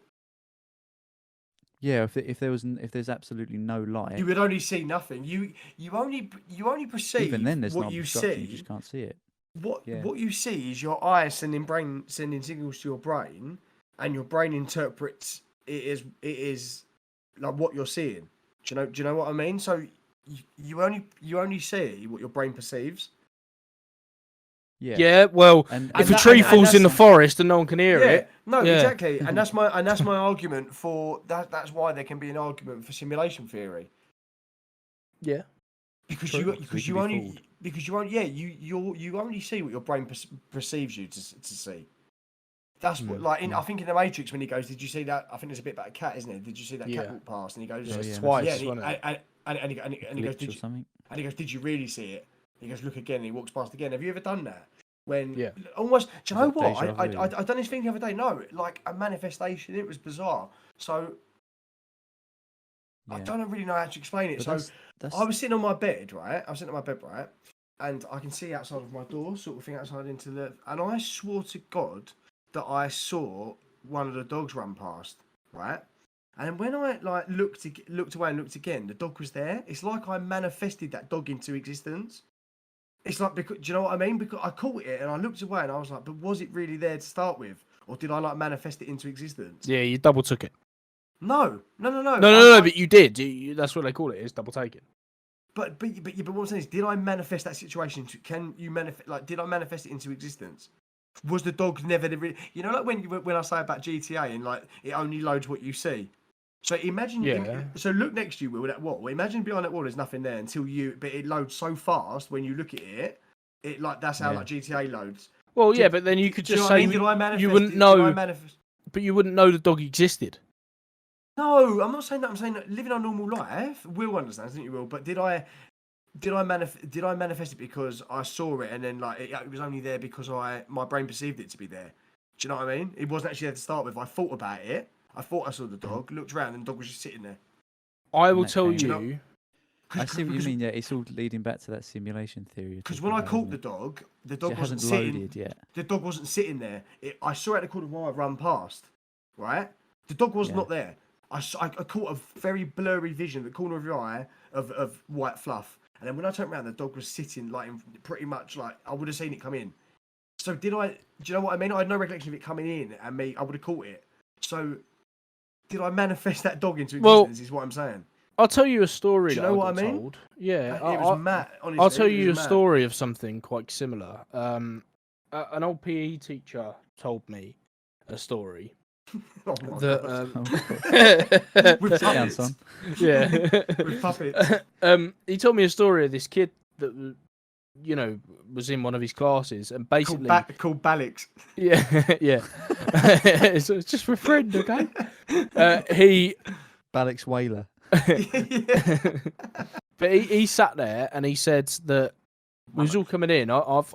Yeah, if there's absolutely no light, You would only see nothing. You only perceive even then there's what not you obstruction. see. You just can't see it. Yeah. What you see is your eye sending signals to your brain, and your brain interprets it is like what you're seeing. Do you know what I mean? So you only see what your brain perceives. Yeah. Yeah, well, And if And a that- tree and falls in the that's- forest and no one can hear it, No, Yeah. exactly, and that's my argument for that. That's why there can be an argument for simulation theory. yeah. Because True, you 'cause we because can you be only fooled. because you only you only see what your brain perceives you to see. That's what I think in the Matrix when he goes, did you see that? I think there's a bit about a cat, isn't it? Did you see that Yeah. cat walk past? And he goes, Oh, yeah, twice, yeah, wasn't it? and he goes, glitch did or you? something. And he goes, did you really see it? He goes, look again. And he walks past again. Have you ever done that? When Yeah. almost, do you Is know that what? deja vu? I done this thing the other day. No, like a manifestation. It was bizarre. So I Yeah. don't really know how to explain it. But So that's I was sitting on my bed, right? I was sitting on my bed, right? And I can see outside of my door, sort of thing, outside into the. And I swore to God that I saw one of the dogs run past, right? And when I like looked away and looked again, the dog was there. It's like I manifested that dog into existence. It's like, because do you know what I mean? Because I caught it and I looked away and I was like, but was it really there to start with, or did I like manifest it into existence? Yeah, you double took it. No. No, but you did. That's what they call it. It's double taking. But what I'm saying is, did I manifest that situation? Can you manifest? Like, did I manifest it into existence? Was the dog never the? You know, like when I say about GTA and like it only loads what you see. So imagine. Yeah. So look next to you, Will. That wall. Imagine behind that wall, there's nothing there until you. But it loads so fast when you look at it. It like that's how Yeah. like GTA loads. Well, yeah, Did- but then you could Do you just know what I say mean? Did I manifest? you wouldn't Did I know, manifest? but you wouldn't know the dog existed. No, I'm not saying that. I'm saying that living a normal life. Will understands, don't you, Will? But did I manifest it because I saw it and then like it was only there because my brain perceived it to be there? Do you know what I mean? It wasn't actually there to start with. I thought about it. I thought I saw the dog. Looked around and the dog was just sitting there. I will that tell came- you. I see what you mean. Yeah, it's all leading back to that simulation theory. Because when I caught the dog it wasn't hasn't sitting. loaded yet. The dog wasn't sitting there. I saw it at the corner while I run past. Right? The dog was Yeah. not there. I caught a very blurry vision, the corner of your eye of white fluff. And then when I turned around, the dog was sitting like pretty much like I would have seen it come in. So do you know what I mean? I had no recollection of it coming in and I would have caught it. So did I manifest that dog into existence Well, is what I'm saying. I'll tell you a story. Do you that know I what got I mean? Told. Yeah, It was mad. Honestly, I'll tell it you a was mad. story of something quite similar. An old PE teacher told me a story Oh my that God. With Sit down, puppets. son. yeah, With puppets. he told me a story of this kid that was in one of his classes and basically Called Balix. yeah so it's just for a friend, okay. He Balix Whaler. but he sat there and he said that we was all coming in. I've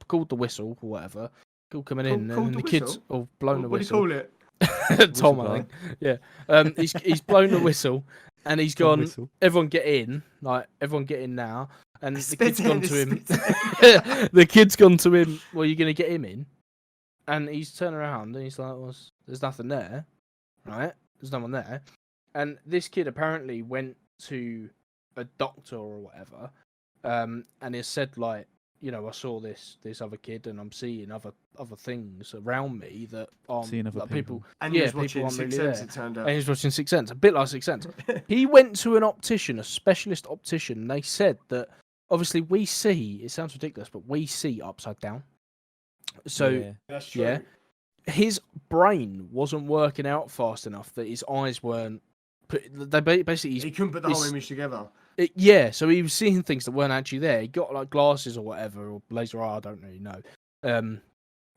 called the whistle or whatever. All coming in, Called and the the kids whistle? all blown the What do you whistle. call it? Tom, I Whistleblower. think. Yeah. He's blown the whistle, and he's Tom gone. Whistle. Everyone get in, like everyone get in now. And the Spit kid's in, gone to him. spit The kid's gone to him. Well, you're gonna get him in, and he's turned around and he's like, well, "There's nothing there, right? There's no one there." And this kid apparently went to a doctor or whatever, and he said like, I saw this other kid, and I'm seeing other things around me that aren't Seeing other like people. And he was people watching aren't Sixth really Sense, there. it turned out. And he was watching Sixth Sense, a bit like Sixth Sense. He went to an optician, a specialist optician. And they said that obviously we see. It sounds ridiculous, but we see upside down. So That's true. yeah, his brain wasn't working out fast enough that his eyes weren't. They basically He couldn't put the whole image together. so he was seeing things that weren't actually there. He got like glasses or whatever, or laser eye. I don't really know.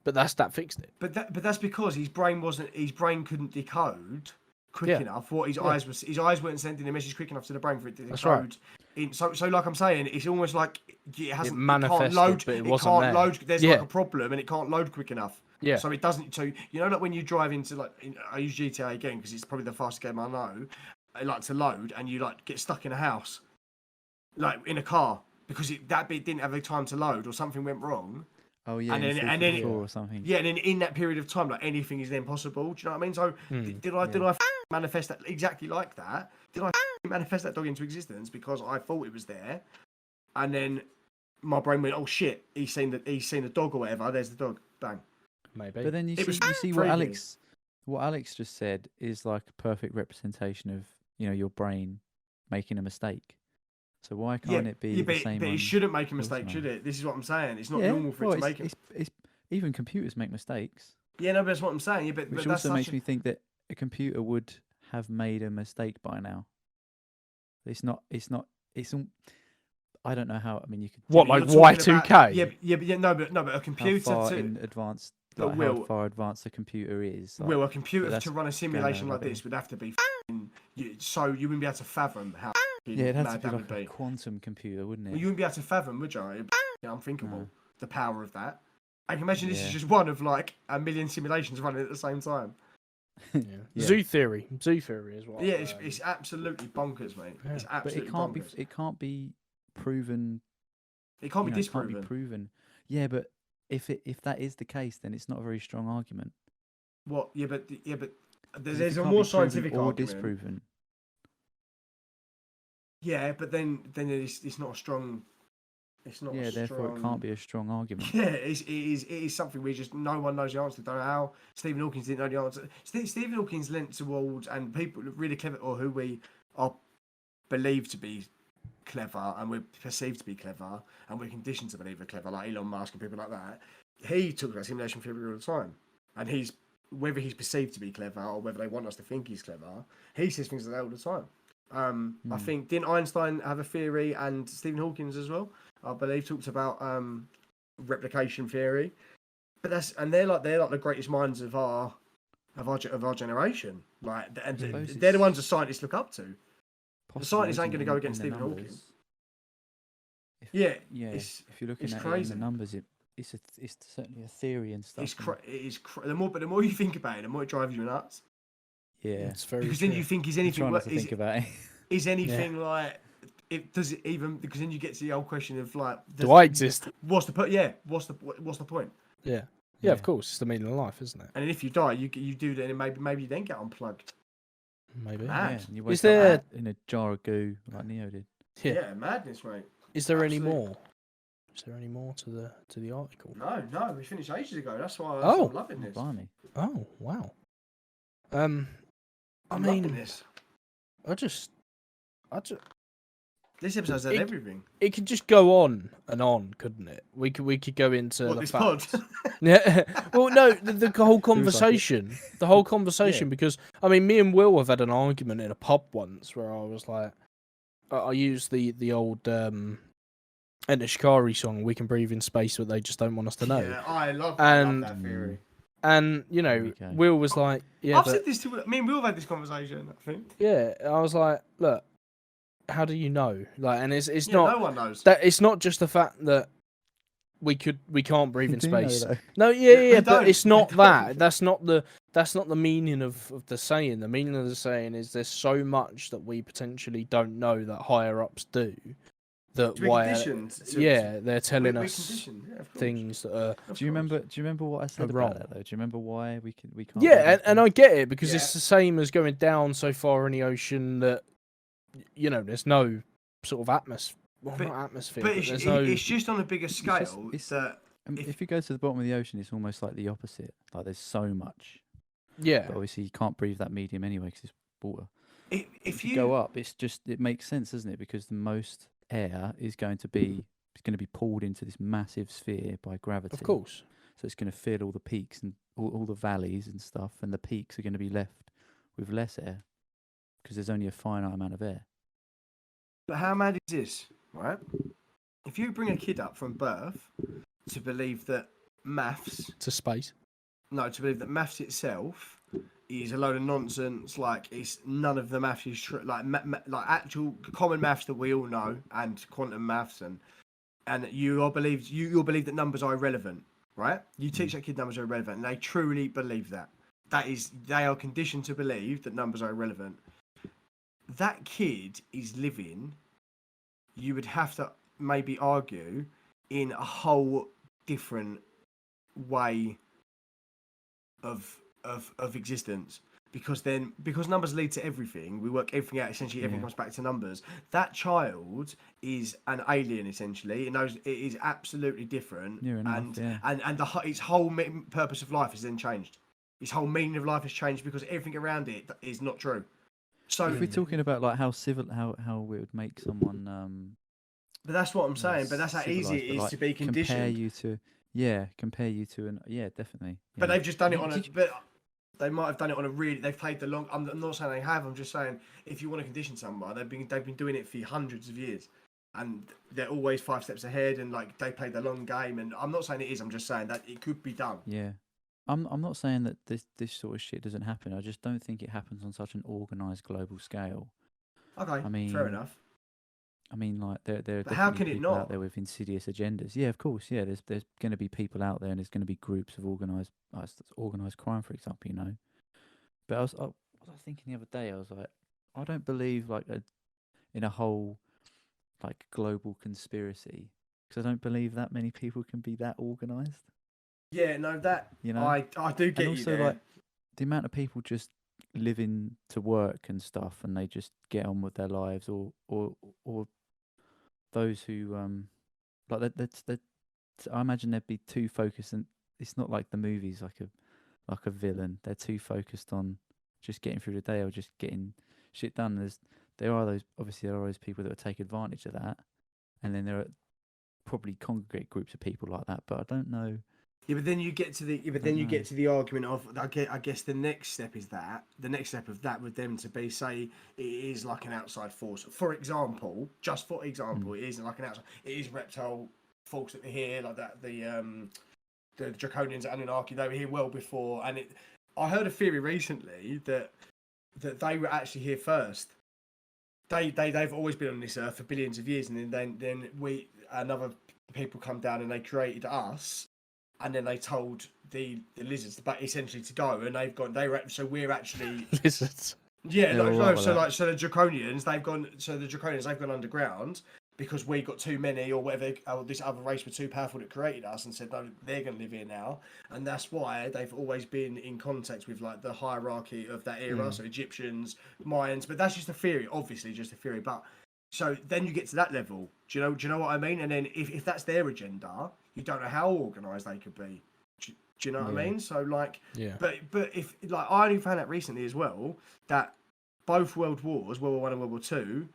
But that fixed it. But that's because his brain couldn't decode quick enough what his eyes weren't sending a message quick enough to the brain for it to decode. That's right. So like I'm saying, it's almost like it hasn't manifested, it can't load, but it can't wasn't there. load. There's like a problem and it can't load quick enough. Yeah. So it doesn't. So like when you drive into I use GTA again because it's probably the fastest game I know. I like to load and you like get stuck in a house, like in a car because that bit didn't have the time to load or something went wrong. Oh yeah, and then or something. Yeah, and then in that period of time, like anything is then possible. Do you know what I mean? So did I manifest that exactly like that? Did I manifest that dog into existence because I thought it was there, and then my brain went, oh shit, he's seen the dog or whatever. There's the dog. Bang. Maybe. But then you see what Alex just said is like a perfect representation of your brain making a mistake. So why can't it be the same? But it shouldn't make a mistake, should it? This is what I'm saying. It's not normal for it to make it. Even computers make mistakes. Yeah, no, but that's what I'm saying. Yeah, which also makes me think that a computer would have made a mistake by now. It's not. I don't know how. I mean, you could. What, like Y2K? But a computer how far in advanced. Like how far advanced a computer is. Like, a computer to run a simulation like this would have to be so you wouldn't be able to fathom how it'd have to be like a quantum computer, wouldn't it? Well, you wouldn't be able to fathom, would you? It'd be unthinkable. The power of that. I can imagine this is just one of like a million simulations running at the same time. Zoo theory is what. Yeah, it's absolutely bonkers, mate. Yeah. It's absolutely bonkers. It can't be proven. It can't be disproven. It can't be proven. Yeah, but if that is the case, then it's not a very strong argument. What? Yeah, but there's a more scientific argument. Or disproven. Yeah, but then it's not a strong. It's not. Yeah, therefore it can't be a strong argument. Yeah, it is something no one knows the answer to. Don't know how Stephen Hawking didn't know the answer. Stephen Hawking's lent towards and people really clever or who we are believed to be clever and we're perceived to be clever and we're conditioned to believe we're clever, like Elon Musk and people like that. He talks about simulation theory all the time, and whether he's perceived to be clever or whether they want us to think he's clever, he says things like that all the time. I think didn't Einstein have a theory and Stephen Hawking's as well? I believe talked about replication theory, but they're like the greatest minds of our generation. Like, and they're the ones the scientists look up to. The scientists ain't going to go against Stephen Hawking. If you're looking at crazy. It in the numbers, it's certainly a theory and stuff. The more you think about it, the more it drives you nuts. Yeah, it's very because then you think is anything think about it. Is anything like it does it even because then you get to the old question of like do I exist? What's the point? Yeah, what's the point? Yeah, of course, it's the meaning of life, isn't it? And if you die, you do that, and maybe you then get unplugged. Maybe. You wake up in a jar of goo like Neo did? Yeah, madness, mate. Is there any more? Is there any more to the article? No, we finished ages ago. That's why I'm loving this. Blimey. Oh wow. I'm loving this. I just. This episode's had everything. It could just go on and on, couldn't it? We could go into the facts. Yeah. Well, no, the whole conversation, because I mean, me and Will have had an argument in a pub once where I was like, I used the old Enter Shikari song, "We Can Breathe in Space, but they just don't want us to know." Yeah, I love that theory. And Will was like, "Yeah." I've said this to me and Will have had this conversation. I think. Yeah, I was like, "Look, how do you know?" Like, and it's not. No one knows. That it's not just the fact that we can't breathe in space. No, yeah, but it's not that. That's not the meaning of the saying. The meaning of the saying is there's so much that we potentially don't know that higher ups do. That they're telling us things that are. Do you remember what I said about that though? Do you remember why we can't? Yeah, and I get it because it's the same as going down so far in the ocean that there's no sort of atmosphere. Well, But, not atmosphere, but but it's, there's no. it's just on a bigger scale it's that if if you go to the bottom of the ocean, it's almost like the opposite. Like there's so much, Yeah, but obviously you can't breathe that medium anyway because it's water. if If you go you up, it makes sense, doesn't it? Because the most air is going to be pulled into this massive sphere by gravity. of course. So it's going to fill all the peaks and all the valleys and stuff, and the peaks are going to be left with less air because there's only a finite amount of air. But how mad is this, right? If you bring a kid up from birth to believe that maths, To space. to believe that maths itself is a load of nonsense, like it's none of the maths is true, like like actual common maths that we all know and quantum maths, and you'll believe that numbers are irrelevant, right? You teach that kid numbers are irrelevant, and they truly believe that. They are conditioned to believe that numbers are irrelevant. That kid is living, you would have to maybe argue, in a whole different way of existence. Because numbers lead to everything, we work everything out, essentially everything comes back to numbers. That child is an alien, essentially. It knows it is absolutely different. Its whole purpose of life has then changed. Its whole meaning of life has changed because everything around it is not true. So if we're talking about like how it would make someone but that's what I'm saying. But that's how easy it is to be conditioned. Compare you to definitely. But they've just done it on a. But they might have done it on a really. They've played the long. I'm not saying they have. I'm just saying if you want to condition someone, they've been doing it for hundreds of years, and they're always 5 steps ahead. And like they play the long game. And I'm not saying it is. I'm just saying that it could be done. Yeah, I'm not saying that this sort of shit doesn't happen. I just don't think it happens on such an organized global scale. Okay, I mean, fair enough. I mean, like there are But how definitely can it people not? out there with insidious agendas. Yeah, of course. Yeah, there's going to be people out there, and there's going to be groups of organized crime, for example. You know. But I was thinking the other day. I was like, I don't believe in a whole like global conspiracy because I don't believe that many people can be that organized. Yeah, no, that You know. I do get and you also there. like the amount of people just living to work and stuff, and they just get on with their lives, or those who like that. I imagine they'd be too focused, and it's not like the movies, like a villain. They're too focused on just getting through the day or just getting shit done. There are those people that will take advantage of that, and then there are probably congregate groups of people like that. But I don't know. Yeah, but then you get to the argument of I guess the next step of that would then to be say it is like an outside force. For example, it is like an outside. It is reptile folks that are here like that. The Draconians and Anunnaki, they were here well before. And I heard a theory recently that they were actually here first. They've always been on this earth for billions of years, and then another people come down and they created us. And then they told the lizards essentially to go, and so we're actually Lizards. Yeah, Yeah, no, so that. the Draconians they've gone underground because we got too many or whatever. This other race were too powerful that created us, and said no, they're going to live here now, and that's why they've always been in contact with like the hierarchy of that era, so Egyptians, Mayans. But that's just a theory, obviously, just a theory. But so then you get to that level. Do you know what I mean? And then if that's their agenda, you don't know how organised they could be. Do you know what I mean? So like, yeah. But if like I only found out recently as well that both world wars, World War One and World War Two,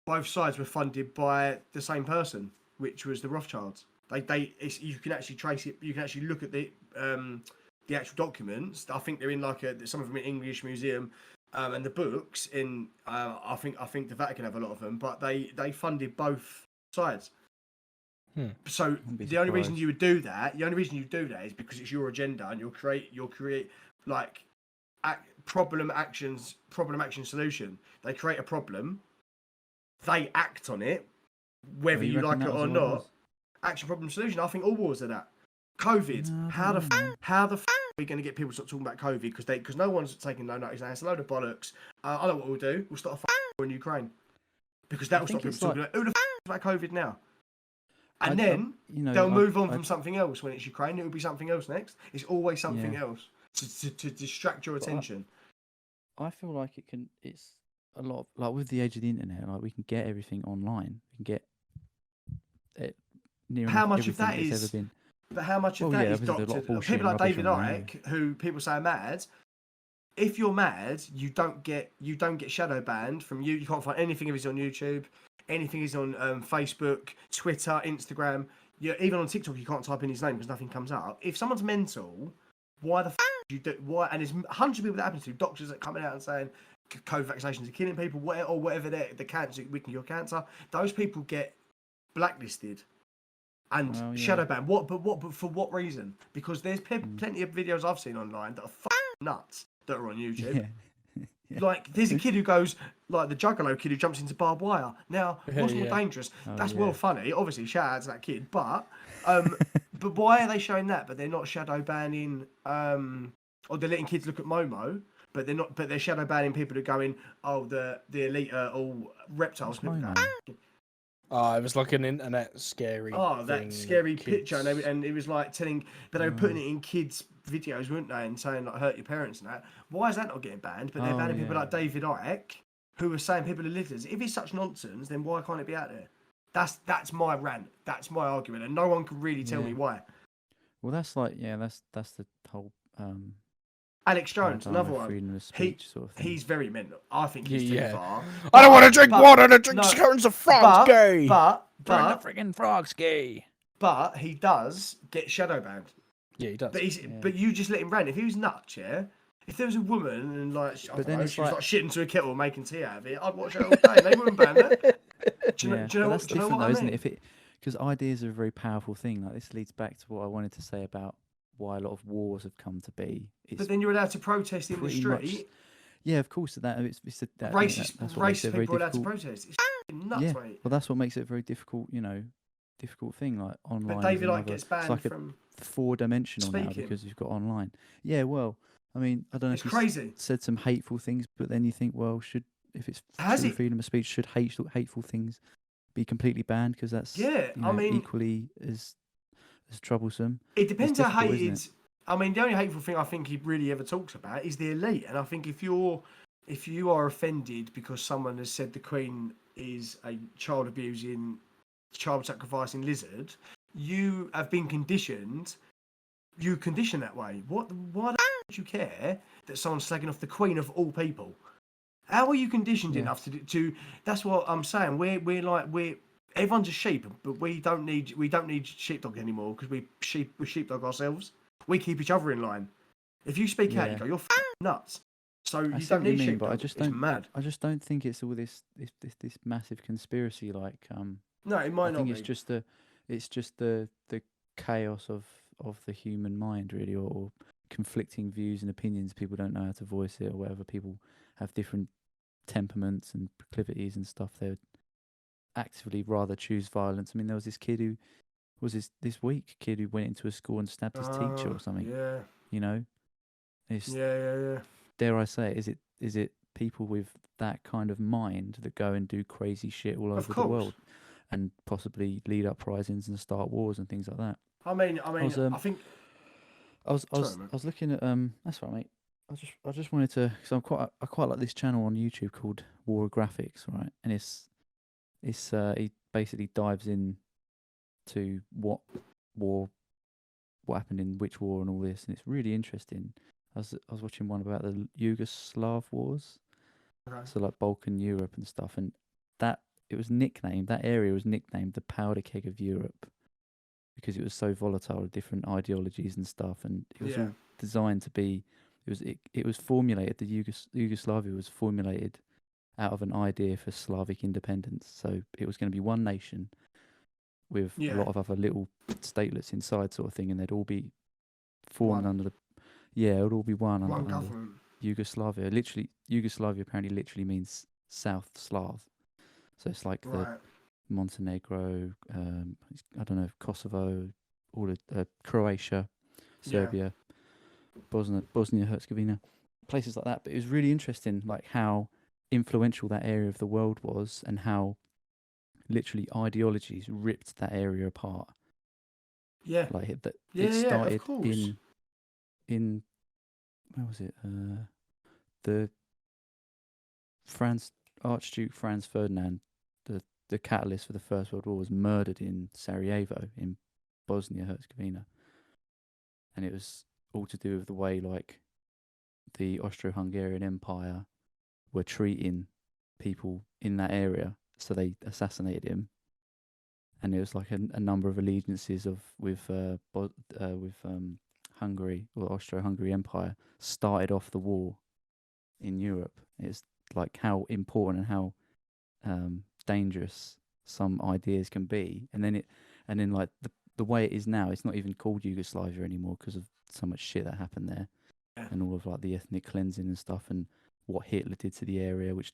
both sides were funded by the same person, which was the Rothschilds. You can actually trace it. You can actually look at the actual documents. I think they're in like some of them in English Museum. And the books in, I think the Vatican have a lot of them, but they funded both sides. So the only reason you would do that, is because it's your agenda, and you'll create like problem action solution. They create a problem, they act on it, whether you like it or not. Action problem solution. I think all wars are that. COVID. No, how the f- are we going to get people to stop talking about COVID because no one's taking no notice? It's a load of bollocks. I know what we'll do. We'll start a war in Ukraine because that will stop people talking about who the f- is about COVID now. And then they'll move on from something else when it's Ukraine. It'll be something else next. It's always something else to distract your attention. I feel like it's a lot of, like with the age of the internet, like we can get everything online. We can get near how enough much of everything that that's is? ever been. But how much of Well, that yeah, is obviously there's a lot of doctored? bullshit People and like rubbish David on there, Icke, who people say are mad. If you're mad, you don't get shadow banned from you. You can't find anything of his on YouTube. Anything is on Facebook, Twitter, Instagram. Even on TikTok, you can't type in his name because nothing comes up. If someone's mental, why the you do? Why? And there's hundreds of people that happen to. Doctors that coming out and saying COVID vaccinations are killing people, whatever the cancer, we can cure cancer. Those people get blacklisted and shadow banned. But for what reason? Because there's plenty of videos I've seen online that are nuts that are on YouTube. Yeah. Yeah. Like, there's a kid who goes, like the Juggalo kid who jumps into barbed wire. Now, what's more dangerous? That's well funny. Obviously, shout out to that kid. But why are they showing that? But they're not shadow banning, or they're letting kids look at Momo. But they're not. But they're shadow banning people who are going, oh, the elite are all reptiles. People go, it was like an internet scary. oh, that scary picture, kids... and it was like telling, but they were putting it in kids' videos, weren't they, and saying like hurt your parents and that. Why is that not getting banned? But they're banning people like David Icke, who are saying people are litters. If it's such nonsense, then why can't it be out there? That's my rant. That's my argument, and no one can really tell me why. Well, that's like that's the whole. Alex Jones, another one. Freedom of speech sort of thing. He's very mental. I think he's too far. I don't want to drink water. The drink's turns the frogs gay. But the friggin' frogs gay. But he does get shadow banned. Yeah, he does. But you just let him rant. If he was nuts, if there was a woman and like she was like shitting into a kettle making tea out of it, I'd watch it all day. They wouldn't ban that. Do you know that's different what though, I mean? isn't it? If it because ideas are a very powerful thing. Like this leads back to what I wanted to say about why a lot of wars have come to be. But then you're allowed to protest in the street. Yeah, of course. Racist people are allowed to protest. It's nuts, mate. Well, that's what makes it a very difficult, difficult thing. Like online. But David Icke gets banned like from 4-dimensional now because you've got online. Yeah, well, I mean, I don't know. It's crazy. Said some hateful things, but then you think, well, if it's freedom of speech, should hateful things be completely banned? Because that's equally as troublesome. It depends how hated. I mean, the only hateful thing I think he really ever talks about is the elite, and I think if you are offended because someone has said the Queen is a child abusing, child sacrificing lizard, you have been conditioned. You condition that way. Why the would you care that someone's slagging off the Queen of all people? How are you conditioned enough to? That's what I'm saying. We're everyone's a sheep, but we don't need sheepdog anymore because we sheepdog ourselves. We keep each other in line. If you speak out, you go, you're nuts. So you don't need sheepdog. But I just don't. Mad. I just don't think it's all this massive conspiracy. Like no, it might I not. think it's just the chaos of the human mind, really, or conflicting views and opinions. People don't know how to voice it, or whatever. People have different temperaments and proclivities and stuff. They would actively rather choose violence. I mean, there was this kid who was this week kid who went into a school and stabbed his teacher or something. Yeah. It's, yeah. Dare I say, is it people with that kind of mind that go and do crazy shit all over the world and possibly lead uprisings and start wars and things like that? I mean, I think I was looking at that's right, mate. I just wanted to, because I quite like this channel on YouTube called War Graphics, right? And it's he basically dives in to what happened in which war and all this, and it's really interesting. I was watching one about the Yugoslav wars, so like Balkan Europe and stuff, and that area was nicknamed the powder keg of Europe because it was so volatile with different ideologies and stuff, and it was all designed to be. It was formulated. The Yugoslavia was formulated out of an idea for Slavic independence. So it was going to be one nation with a lot of other little statelets inside, sort of thing, and they'd all be formed under the. Yeah, it would all be one government. Yugoslavia. Yugoslavia apparently literally means South Slav. So it's like the Montenegro, I don't know, Kosovo, all of Croatia, Serbia, Bosnia Herzegovina, places like that. But it was really interesting, like how influential that area of the world was, and how literally ideologies ripped that area apart. Yeah, like it started in where was it? The Archduke Franz Ferdinand, the the catalyst for the First World War, was murdered in Sarajevo in Bosnia Herzegovina, and it was all to do with the way like the Austro-Hungarian Empire were treating people in that area, so they assassinated him. And it was like a number of allegiances with Hungary, or Austro-Hungary Empire, started off the war in Europe. It's like how important and how dangerous some ideas can be, and then like the way it is now, it's not even called Yugoslavia anymore because of so much shit that happened there, and all of like the ethnic cleansing and stuff, and what Hitler did to the area, which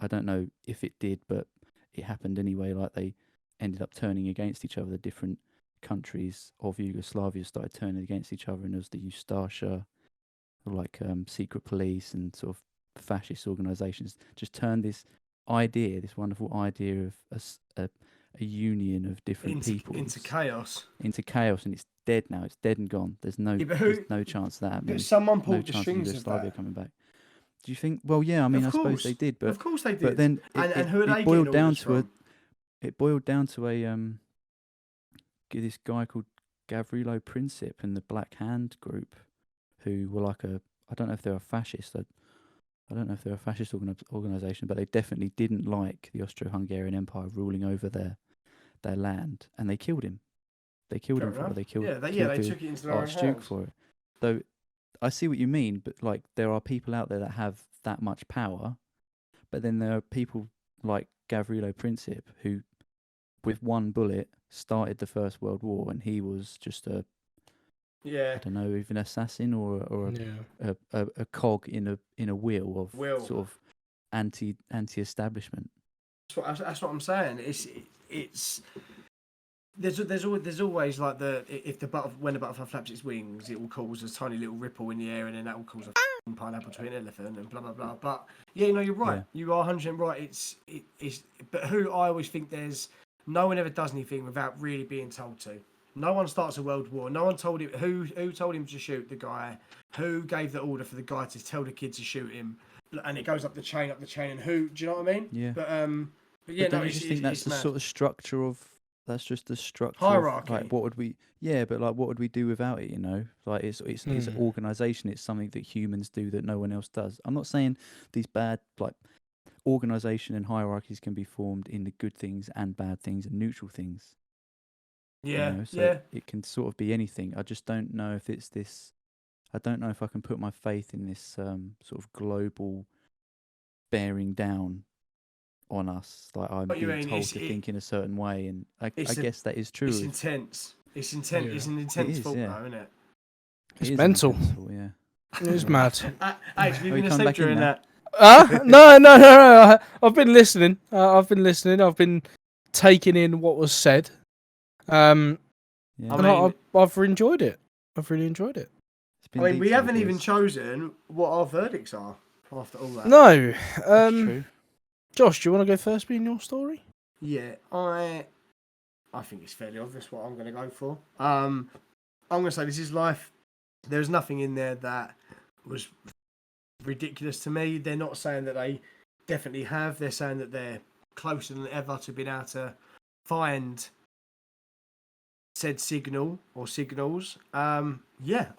I don't know if it did, but it happened anyway. Like they ended up turning against each other. The different countries of Yugoslavia started turning against each other, and there was the Ustasha, like secret police and sort of fascist organisations, just turned this wonderful idea of a union of different people into chaos. And it's dead now. It's dead and gone. There's no chance of that happening. But someone No pulled the chance of strings of Yugoslavia that. coming back. Do you think? Well, yeah. I mean, I suppose they did, but of course they did. But then and who are they boiled getting down orders to from? it boiled down to this guy called Gavrilo Princip and the Black Hand group, who were like I don't know if they're a fascist. I don't know if they're a fascist organisation, but they definitely didn't like the Austro-Hungarian Empire ruling over their land, and they killed him. They killed him for it. They killed they the took it into their own Archduke hands. for it. So I see what you mean, but like there are people out there that have that much power, but then there are people like Gavrilo Princip who, with one bullet, started the First World War, and he was just I don't know, even assassin or a cog in a wheel of sort of anti-establishment. That's what I'm saying. It's there's always like when the butterfly flaps its wings, it will cause a tiny little ripple in the air, and then that will cause a pineapple to an elephant, and blah blah blah. But yeah, no, you're right. Yeah. You are 100% right. It's but I always think there's no one ever does anything without really being told to. No one starts a world war. No one told him who told him to shoot the guy. Who gave the order for the guy to tell the kid to shoot him? And it goes up the chain, and who? Do you know what I mean? Yeah. But yeah, don't you just think that's the mad. sort of structure of? That's just the structure hierarchy. Like, what would we? Yeah, but like, what would we do without it? You know, like it's organisation. It's something that humans do that no one else does. I'm not saying these bad like organisation and hierarchies can be formed in the good things and bad things and neutral things. Yeah, you know? So it can sort of be anything. I just don't know if it's this. I don't know if I can put my faith in this sort of global bearing down on us. Like I'm being told to think in a certain way, and I guess that is true. It's intense. It's intense. Yeah. It's an intense thought, though, isn't it? It's mental. Thought, yeah. It is mad. Actually, you've been asleep during that. No. I've been listening. I've been taking in what was said. And I've enjoyed it. I've really enjoyed it. I mean, we haven't even chosen what our verdicts are after all that. No. That's true. Josh, do you want to go first being your story? Yeah, I think it's fairly obvious what I'm going to go for. I'm going to say This Is Life. There's nothing in there that was ridiculous to me. They're not saying that they definitely have. They're saying that they're closer than ever to being able to find said signal or signals. It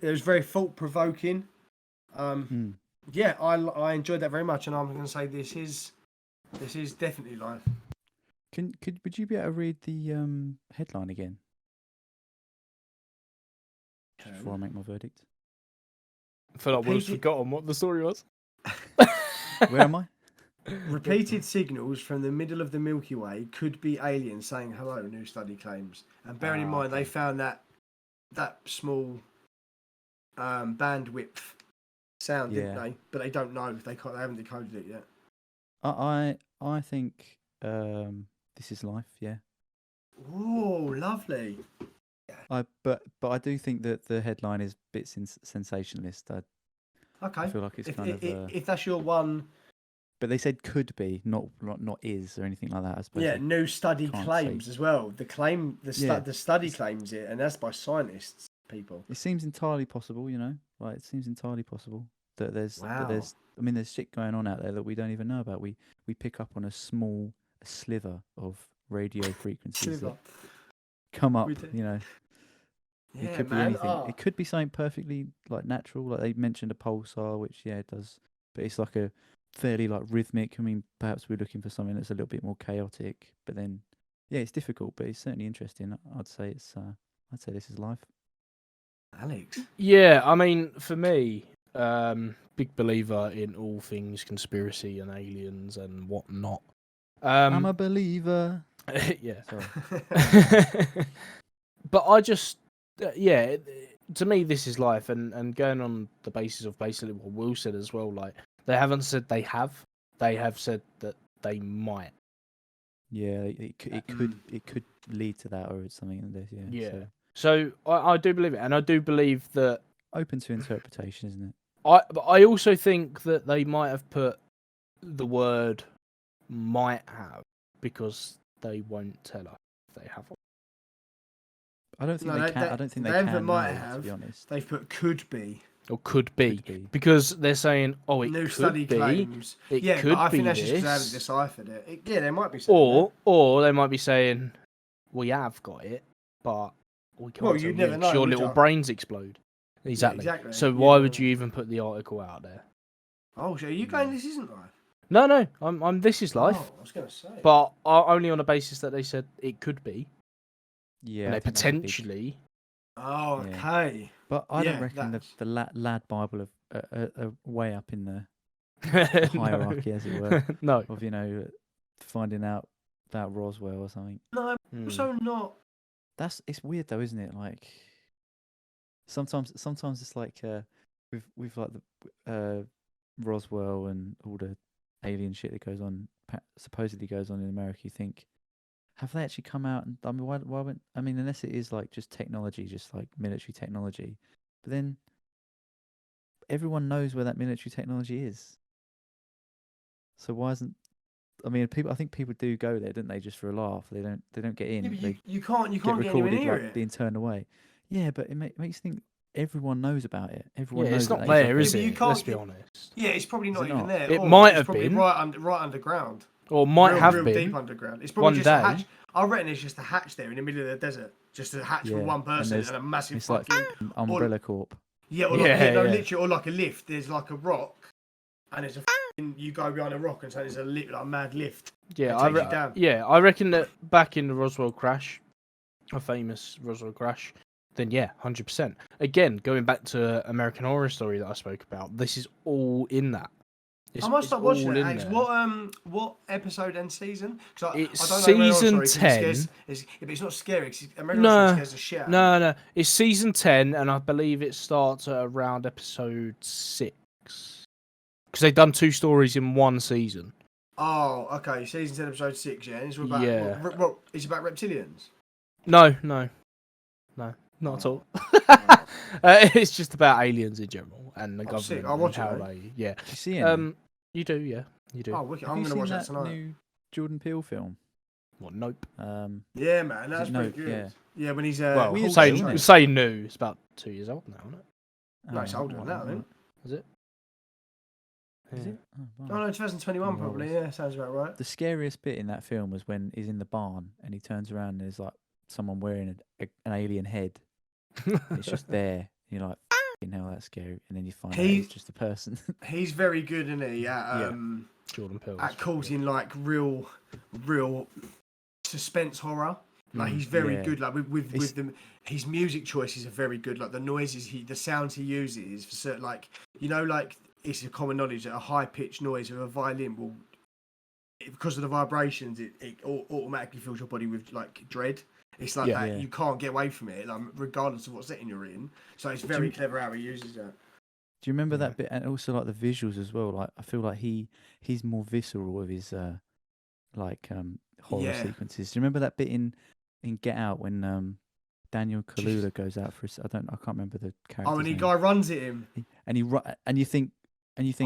was very thought provoking. Yeah, I enjoyed that very much, and I'm going to say this is definitely life. Would you be able to read the headline again before I make my verdict? I feel like we've forgotten what the story was. Where am I? Repeated signals from the middle of the Milky Way could be aliens saying hello, new study claims. And bearing in mind, they found that small bandwidth sound, didn't they? But they don't know. They haven't decoded it yet. I think This Is Life. Yeah. Oh, lovely. But I do think that the headline is a bit sensationalist. Okay. I feel like it's if that's your one. But they said could be, not is or anything like that. I suppose. Yeah, new study claims as well. The study claims it, and that's by scientists, people. It seems entirely possible, you know. Like it seems entirely possible that there's I mean, there's shit going on out there that we don't even know about. We pick up on a sliver of radio frequencies that come up. You know, it could be anything. It could be something perfectly like natural. Like they mentioned a pulsar, which it does, but it's like a fairly like rhythmic. I mean, perhaps we're looking for something that's a little bit more chaotic. But then, it's difficult, but it's certainly interesting. I'd say this is life. Alex. Yeah, I mean, for me, big believer in all things conspiracy and aliens and whatnot. I'm a believer. Yeah. Sorry. But I just, to me, this is life. And going on the basis of basically what Will said as well, like, they haven't said they have. They have said that they might. Yeah, it could lead to that or something like this. Yeah. So I do believe it, and I do believe that open to interpretation, isn't it? But I also think that they might have put the word "might have" because they won't tell us if they haven't. I don't think they can. I don't think they can. Might have. To be honest, they've put could be. Or could be. Because they're saying, it new could study be. Claims. It yeah, could but I be think that's this. just because they haven't deciphered it. Yeah, they might be saying or they might be saying, we have got it, but we can't. Well, you'd never know. Your little brains explode. Exactly. Yeah, exactly. So why would you even put the article out there? Oh, so are you going? This isn't life. No. I'm. This is life. Oh, I was going to say. But only on the basis that they said it could be. Yeah. And they potentially. Oh, okay. But I don't reckon the lad Bible are way up in the hierarchy, as it were. No. Of finding out about Roswell or something. No, also not. It's weird though, isn't it? Like sometimes it's like with like the Roswell and all the alien shit that goes on, supposedly goes on in America. You think, have they actually come out? And I mean, why wouldn't? I mean, unless it is like just technology, just like military technology. But then everyone knows where that military technology is. So why isn't? I mean, I think people do go there, don't they? Just for a laugh. They don't get in. Yeah, but you can't get recorded anywhere near like it. the internal way. Yeah, but it makes you think everyone knows about it. Everyone it's knows not there, is it? You can't, Let's be honest. Yeah, it's probably not even there. It might have probably been right underground. Or might have real been deep underground. It's probably one just day. a hatch. I reckon it's just a hatch there in the middle of the desert, just a hatch with one person and a massive it's fucking like Umbrella Corp. Yeah, or literally, or like a lift. There's like a rock, and there's you go behind a rock, and so there's a like a mad lift. Yeah, I reckon that back in the Roswell crash, a famous Roswell crash, then 100%. Again, going back to American Horror Story that I spoke about, this is all in that. I must stop watching it. Alex. What episode and season? It's I don't know season 10. But it's not scary. American Horror Story scares the shit out of me. No. It's season 10, and I believe it starts at around episode 6. Because they've done 2 stories in one season. Oh, okay. Season 10, episode 6, yeah. And it's about, it's about reptilians? No, not at all. It's just about aliens in general and the government. I'll watch it. You see it? You do, yeah. You do. Oh, wicked. I'm going to watch that tonight. New Jordan Peele film? What? Nope. Yeah, man. That's pretty good. Yeah, when he's... say new. It's about 2 years old now, isn't it? No, it's older than that, isn't it? Is it? Is it? Oh, no, 2021 probably. Yeah, sounds about right. The scariest bit in that film was when he's in the barn and he turns around and there's like someone wearing an alien head. It's just there. And you're like, hell, that's scary. And then you find out it's just a person. He's very good, isn't he? At Jordan Peele. At causing like real suspense horror. Like he's very good. Like with them, his music choices are very good. Like the noises the sounds he uses for certain, like it's a common knowledge that a high pitched noise of a violin will, because of the vibrations, it automatically fills your body with like dread. It's like that. You can't get away from it, like, regardless of what setting you're in. So it's very clever how he uses that. Do you remember that bit? And also like the visuals as well. Like I feel like he's more visceral with his horror sequences. Do you remember that bit in Get Out when Daniel Kaluuya goes out for I can't remember the character. Oh, and the guy runs at him. And you think,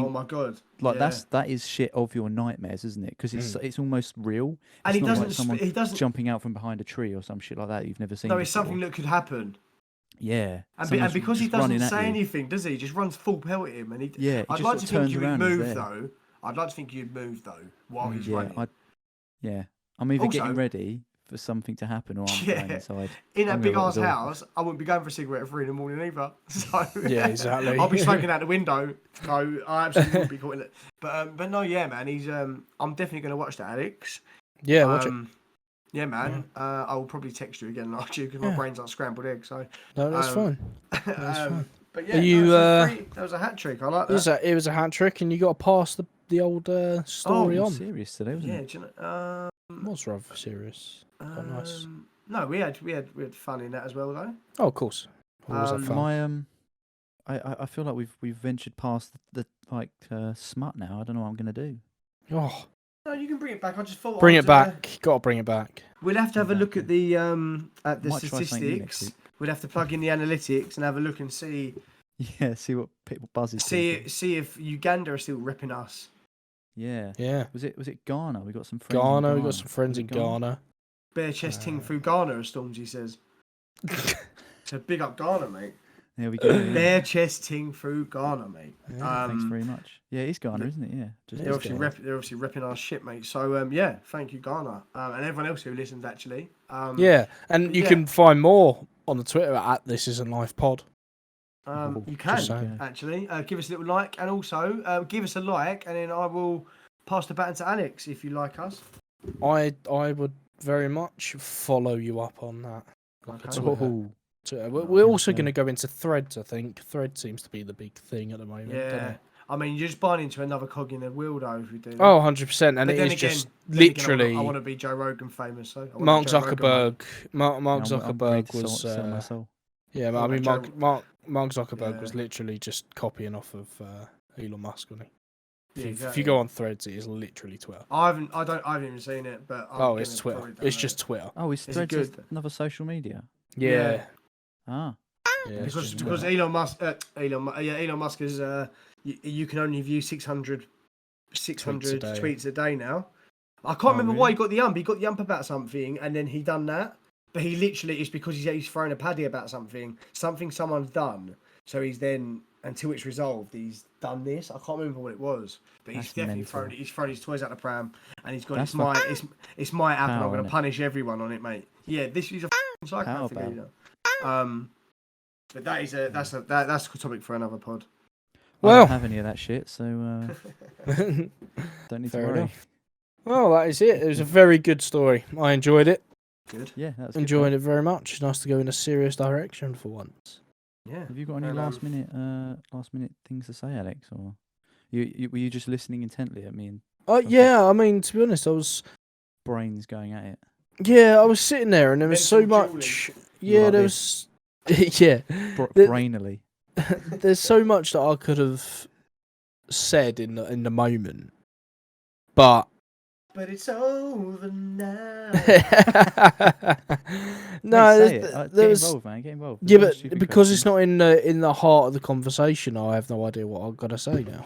oh my god! Like that is shit of your nightmares, isn't it? Because it's almost real. And it's he doesn't jumping out from behind a tree or some shit like that you've never seen. No, it's something that could happen. Yeah. And someone's because he just doesn't running at say you. anything, does he? He just runs full pelt at him, and he. Yeah, he I'd just like sort to of think turns you would around and he's move there. though. I'd like to think you'd move though while he's Yeah, running. yeah. I'm either getting Also- ready for something to happen or I'm going Yeah. inside. In I'm that big gonna lock ass the door. house, I wouldn't be going for a cigarette at 3 in the morning either. So Yeah, exactly. I'll be smoking out the window. So I absolutely wouldn't be caught in it. But no, yeah, man. He's I'm definitely gonna watch that, Alex. Yeah, watch it. Yeah, man. I will probably text you again after you because my Yeah. brain's like scrambled eggs. So No, that's fine. That's fine. But yeah, Are you, that was a hat trick. I like that. It was a hat trick, and you got to pass the old story Oh, on. serious today, wasn't Yeah, it? do you know, It was rather serious. Quite nice. No, we had fun in that as well though. Oh, of course. Always have fun. My I feel like we've ventured past the smut now. I don't know what I'm gonna do. Oh, No, you can bring it back. I just thought bring it back. Got to bring it back. We'll have to have a look at the Might try something new next statistics. week. We'll have to plug in the analytics and have a look and see Yeah, see what people buzzes. people. see if Uganda are still ripping us. Yeah. Yeah. Was it Ghana? We got some friends. Ghana, in we got some friends Was in it Ghana. Bare chest ting through Ghana, as Stormzy says. So big up Ghana, mate. There we go. Yeah. Bare chest ting through Ghana, mate. Thanks very much. Yeah, it's Ghana, isn't it? Yeah. Just They're obviously repping our shit, mate. So yeah, thank you, Ghana, and everyone else who listens actually. Yeah, and you yeah. can find more on the Twitter at thisisntlife.pod. You Just can saying. actually give us a little like, and also give us a like, and then I will pass the baton to Alex if you like us. I would very much follow you up on that. Okay. Twitter. We're also going to go into Threads, I think. Thread seems to be the big thing at the moment. Doesn't Yeah, it? I mean, you're just buying into another cog in the wheel, though, if you do. Oh, 100%. And But it then is again- just then again, literally I want to be Joe Rogan famous, so I wanna Mark be Joe Rogan, mate. Zuckerberg. Mark I'm ready Zuckerberg to was. sell my soul. Yeah, What I mean, about Joe- Mark Zuckerberg Yeah. was literally just copying off of Elon Musk, wasn't he? Yeah, If exactly. you go on Threads, it is literally Twitter. I haven't even seen it, but I'm It's gonna Twitter. probably It's download just it. Twitter. Oh, is Is it Threads good? another social media? Yeah. Ah. Yeah, it's because just because Twitter. Elon Musk is you can only view 600 Tweets a day. tweets a day now. I can't Oh, remember why really? he got the ump. He got the ump about something, and then he done that. But he literally it's because he's thrown a paddy about something someone's done. So he's then until it's resolved, he's done this. I can't remember what it was, but he's That's definitely mental. thrown his toys out the pram, and he's gone. That's It's my app, and I'm power, going innit? to punish everyone on it, mate. Yeah, this is a psychopath. Power But that's a topic for another pod. I Well. don't have any of that shit, so don't need Fair to worry. enough. Well, that is it. It was a very good story. I enjoyed it. Good. Yeah, that's Enjoyed it very much. It's nice to go in a serious direction for once. Yeah. Have you got any And, last minute things to say, Alex, or were you just listening intently at me and Yeah, I mean, to be honest, I was brains going at it? I was sitting there and there was so Mental much. You Yeah, like there this? was. Yeah, The- Brainily. there's so much that I could have said in the moment, but But it's over now. no, Hey, say it. there Get was. involved, man. Get involved. Yeah, There's no but stupid because it's questions. not in the heart of the conversation, I have no idea what I've got to say now.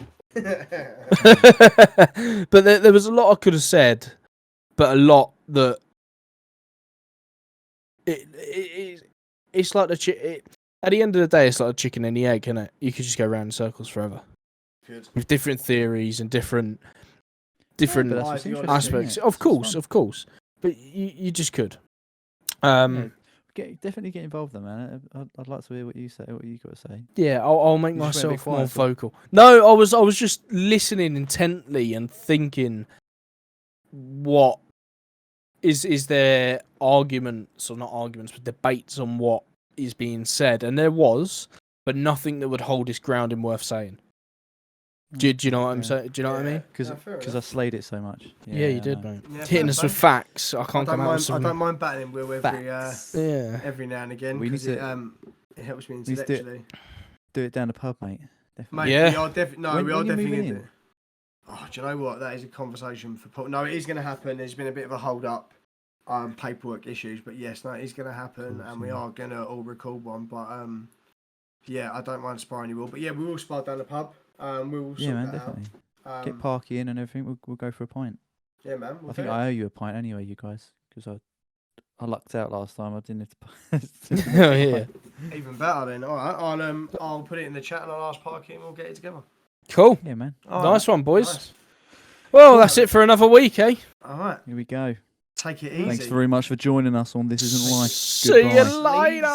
But there was a lot I could have said, but a lot that it's like at the end of the day, it's like a chicken and the egg, isn't it? You could just go around in circles forever Good. with different theories and different But that's what's Ideology. interesting, aspects. isn't it? Of It's course, fun. of course, but you just could. Definitely get involved, though, man. I'd like to hear what you say. What you got to say. Yeah, I'll make You just went a bit myself more quiet, so- vocal. No, I was just listening intently and thinking, what is there arguments or not arguments, but debates on what is being said, and there was, but nothing that would hold its ground in worth saying. Do you know what I'm saying? Do you know what I mean? Because I slayed it so much. Yeah, you I did, know. mate. Yeah, Hitting fair us with play. facts. I I can't don't come out with mind. I some don't mind battling Will facts. every now and again We need because to- it helps me need to do it. intellectually. Do it down the pub, mate. Definitely. Mate, Yeah. we are definitely When we are you definitely moving gonna in? do. Oh, do you know what? That is a conversation for Paul. No, it is going to happen. There's been a bit of a hold up, paperwork issues, but yes, no, it is going to happen, Cool, and we yeah. are going to all record one. But yeah, I don't mind sparring you all. But yeah, we will spar down the pub. We will Yeah, sort man, that definitely. out. Get Parky in and everything. We'll go for a pint. Yeah, man. We'll I think do it. I owe you a pint anyway, you guys, because I lucked out last time. I didn't have to. Oh yeah. Even better then. All right, I'll put it in the chat and I'll ask Parky and we'll get it together. Cool. Yeah, man. All Nice right. one, boys. Nice. Well, that's it for another week, eh? All right. Here we go. Take it easy. Thanks very much for joining us on This Isn't Life. See you Goodbye. later.